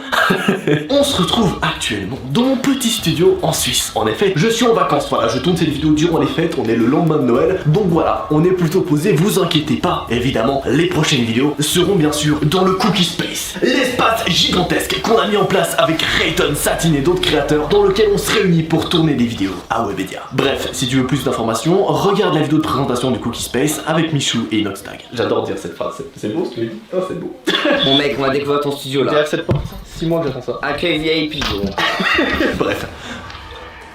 On se retrouve actuellement dans mon petit studio en Suisse. En effet, je suis en vacances, voilà, je tourne cette vidéo durant les fêtes, on est le lendemain de Noël, donc voilà, on est plutôt posé, vous inquiétez pas. Évidemment, les prochaines vidéos seront bien sûr dans le Cookie Space, l'espace gigantesque qu'on a mis en place avec Rayton, Satine et d'autres créateurs, dans lequel on se réunit pour tourner des vidéos à Webedia. Bref, si tu veux plus d'informations, regarde la vidéo de présentation du Cookie Space avec Michou et Inoxtag. J'adore dire cette phrase, c'est beau ce que tu dis? Oh, c'est beau. Bon mec, on va découvrir ton studio là. Derrière cette porte, 6 mois que j'attends ça. Accueil VIP, gros. Bref,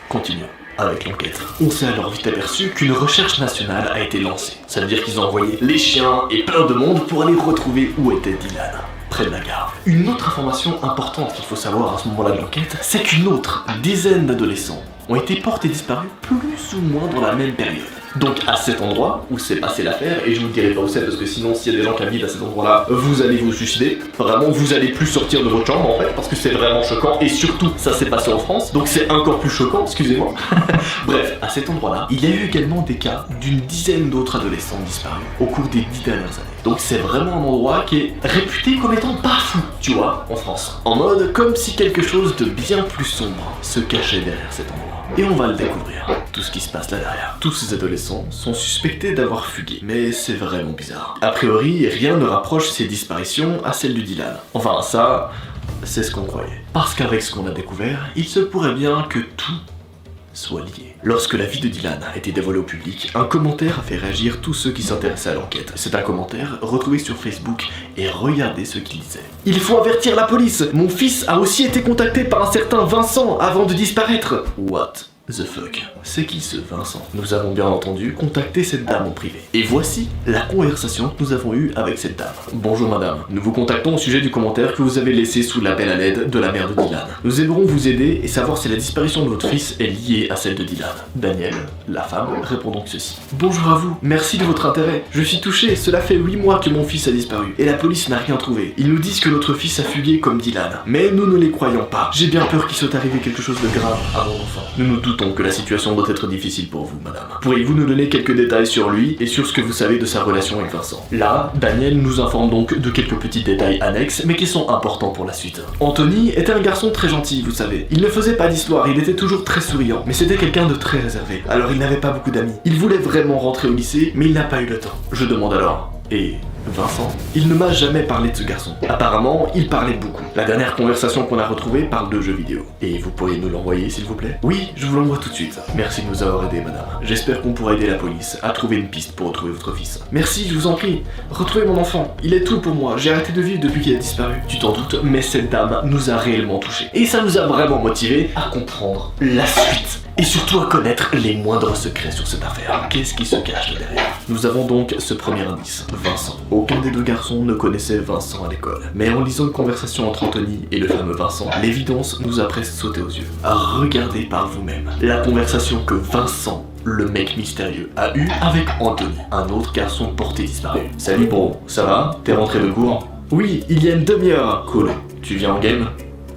continuons avec l'enquête. On s'est alors vite aperçu qu'une recherche nationale a été lancée. Ça veut dire qu'ils ont envoyé les chiens et plein de monde pour aller retrouver où était Dylan. Près de la gare. Une autre information importante qu'il faut savoir à ce moment-là de l'enquête, c'est qu'une autre dizaine d'adolescents ont été portés disparus plus ou moins dans la même période. Donc à cet endroit où s'est passée l'affaire, et je vous dirai pas où c'est parce que sinon s'il y a des gens qui habitent à cet endroit-là, vous allez vous suicider. Vraiment, vous allez plus sortir de votre chambre en fait, parce que c'est vraiment choquant, et surtout ça s'est passé en France, donc c'est encore plus choquant, excusez-moi. Bref, à cet endroit-là, il y a eu également des cas d'une dizaine d'autres adolescents disparus au cours des 10 dernières années. Donc c'est vraiment un endroit qui est réputé comme étant pas fou, tu vois, en France. En mode comme si quelque chose de bien plus sombre se cachait derrière cet endroit. Et on va le découvrir, tout ce qui se passe là derrière. Tous ces adolescents sont suspectés d'avoir fugué, mais c'est vraiment bizarre. A priori, rien ne rapproche ces disparitions à celles de Dylan. Enfin ça, c'est ce qu'on croyait. Parce qu'avec ce qu'on a découvert, il se pourrait bien que tout soit lié. Lorsque la vie de Dylan a été dévoilée au public, un commentaire a fait réagir tous ceux qui s'intéressaient à l'enquête. C'est un commentaire retrouvé sur Facebook et regardez ce qu'il disait. Il faut avertir la police. Mon fils a aussi été contacté par un certain Vincent avant de disparaître. What the fuck? C'est qui ce Vincent? Nous avons bien entendu contacter cette dame en privé. Et voici la conversation que nous avons eue avec cette dame. Bonjour madame, nous vous contactons au sujet du commentaire que vous avez laissé sous l'appel à l'aide de la mère de Dylan. Nous aimerons vous aider et savoir si la disparition de votre fils est liée à celle de Dylan. Daniel, la femme, répond donc ceci. Bonjour à vous, merci de votre intérêt. Je suis touché, cela fait 8 mois que mon fils a disparu et la police n'a rien trouvé. Ils nous disent que notre fils a fugué comme Dylan, mais nous ne les croyons pas. J'ai bien peur qu'il soit arrivé quelque chose de grave à mon enfant. Nous nous doutons que la situation doit être difficile pour vous, madame. Pourriez-vous nous donner quelques détails sur lui et sur ce que vous savez de sa relation avec Vincent? Là, Daniel nous informe donc de quelques petits détails annexes, mais qui sont importants pour la suite. Anthony était un garçon très gentil, vous savez. Il ne faisait pas d'histoire, il était toujours très souriant, mais c'était quelqu'un de très réservé. Alors il n'avait pas beaucoup d'amis. Il voulait vraiment rentrer au lycée, mais il n'a pas eu le temps. Je demande alors, et Vincent? Il ne m'a jamais parlé de ce garçon. Apparemment, il parlait beaucoup. La dernière conversation qu'on a retrouvée parle de jeux vidéo. Et vous pourriez nous l'envoyer, s'il vous plaît? Oui, je vous l'envoie tout de suite. Merci de nous avoir aidés, madame. J'espère qu'on pourra aider la police à trouver une piste pour retrouver votre fils. Merci, je vous en prie. Retrouvez mon enfant. Il est tout pour moi. J'ai arrêté de vivre depuis qu'il a disparu. Tu t'en doutes, mais cette dame nous a réellement touchés. Et ça nous a vraiment motivés à comprendre la suite. Et surtout à connaître les moindres secrets sur cette affaire. Qu'est-ce qui se cache là derrière? Nous avons donc ce premier indice, Vincent. Aucun des deux garçons ne connaissait Vincent à l'école. Mais en lisant une conversation entre Anthony et le fameux Vincent, l'évidence nous a presque sauté aux yeux. Regardez par vous-même la conversation que Vincent, le mec mystérieux a eu avec Anthony, un autre garçon porté disparu. Salut bro, ça va? T'es rentré de cours? Oui, il y a une demi-heure. Cool. Tu viens en game?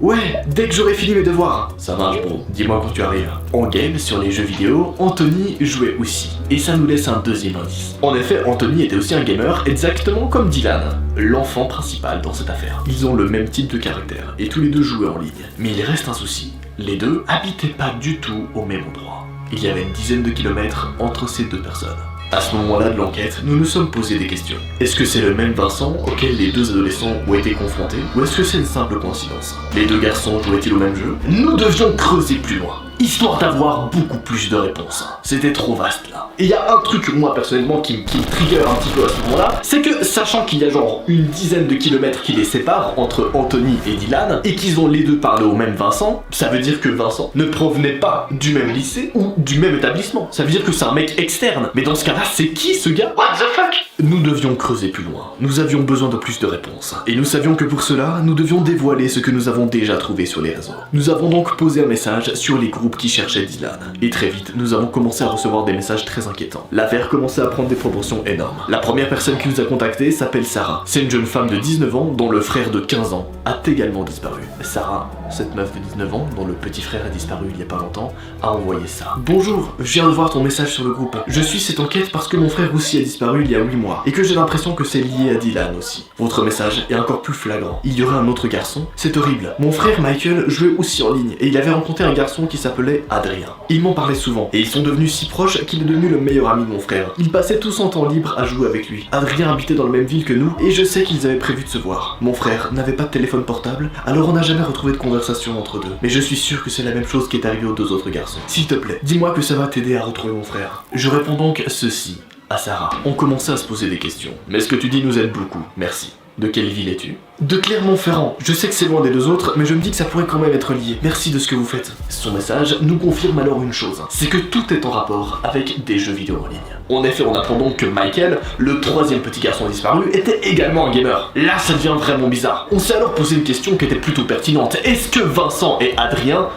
Ouais, dès que j'aurai fini mes devoirs. Ça marche bro, dis-moi quand tu arrives. En game, sur les jeux vidéo, Anthony jouait aussi. Et ça nous laisse un deuxième indice. En effet, Anthony était aussi un gamer, exactement comme Dylan, l'enfant principal dans cette affaire. Ils ont le même type de caractère, et tous les deux jouaient en ligne. Mais il reste un souci. Les deux habitaient pas du tout au même endroit. Il y avait une dizaine de kilomètres entre ces deux personnes. À ce moment-là de l'enquête, nous nous sommes posé des questions. Est-ce que c'est le même Vincent auquel les deux adolescents ont été confrontés, ou est-ce que c'est une simple coïncidence? Les deux garçons jouaient-ils au même jeu? Nous devions creuser plus loin, histoire d'avoir beaucoup plus de réponses. C'était trop vaste là. Et il y a un truc, moi personnellement, qui me trigger un petit peu à ce moment-là, c'est que sachant qu'il y a genre une dizaine de kilomètres qui les séparent entre Anthony et Dylan, et qu'ils ont les deux parlé au même Vincent, ça veut dire que Vincent ne provenait pas du même lycée ou du même établissement. Ça veut dire que c'est un mec externe. Mais dans ce cas-là, c'est qui ce gars? What the fuck? Nous devions creuser plus loin. Nous avions besoin de plus de réponses. Et nous savions que pour cela, nous devions dévoiler ce que nous avons déjà trouvé sur les réseaux. Nous avons donc posé un message sur les groupes qui cherchaient Dylan. Et très vite, nous avons commencé à recevoir des messages très inquiétants. L'affaire commençait à prendre des proportions énormes. La première personne qui nous a contacté s'appelle Sarah. C'est une jeune femme de 19 ans dont le frère de 15 ans a également disparu. Sarah, cette meuf de 19 ans dont le petit frère a disparu il y a pas longtemps, a envoyé ça. Bonjour, je viens de voir ton message sur le groupe. Je suis cette enquête parce que mon frère aussi a disparu il y a 8 mois et que j'ai l'impression que c'est lié à Dylan aussi. Votre message est encore plus flagrant. Il y aurait un autre garçon? C'est horrible. Mon frère Michael jouait aussi en ligne et il avait rencontré un garçon qui s'appelait Adrien. Ils m'en parlaient souvent et ils sont devenus si proches qu'il est devenu le meilleur ami de mon frère. Ils passaient tout son temps libre à jouer avec lui. Adrien habitait dans la même ville que nous et je sais qu'ils avaient prévu de se voir. Mon frère n'avait pas de téléphone portable, alors on n'a jamais retrouvé de conversation entre deux. Mais je suis sûr que c'est la même chose qui est arrivée aux deux autres garçons. S'il te plaît, dis-moi que ça va t'aider à retrouver mon frère. Je réponds donc ceci à Sarah. On commençait à se poser des questions. Mais ce que tu dis nous aide beaucoup. Merci. De quelle ville es-tu? De Clermont-Ferrand. Je sais que c'est loin des deux autres, mais je me dis que ça pourrait quand même être lié. Merci de ce que vous faites. Son message nous confirme alors une chose, c'est que tout est en rapport avec des jeux vidéo en ligne. En effet, on apprend donc que Michael, le troisième petit garçon disparu, était également un gamer. Là, ça devient vraiment bizarre. On s'est alors posé une question qui était plutôt pertinente. Est-ce que Vincent et Adrien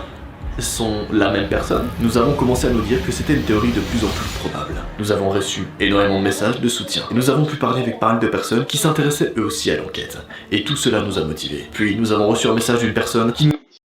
sont la même personne? Nous avons commencé à nous dire que c'était une théorie de plus en plus probable. Nous avons reçu énormément de messages de soutien. Et nous avons pu parler avec pas mal de personnes qui s'intéressaient eux aussi à l'enquête. Et tout cela nous a motivés. Puis nous avons reçu un message d'une personne qui nous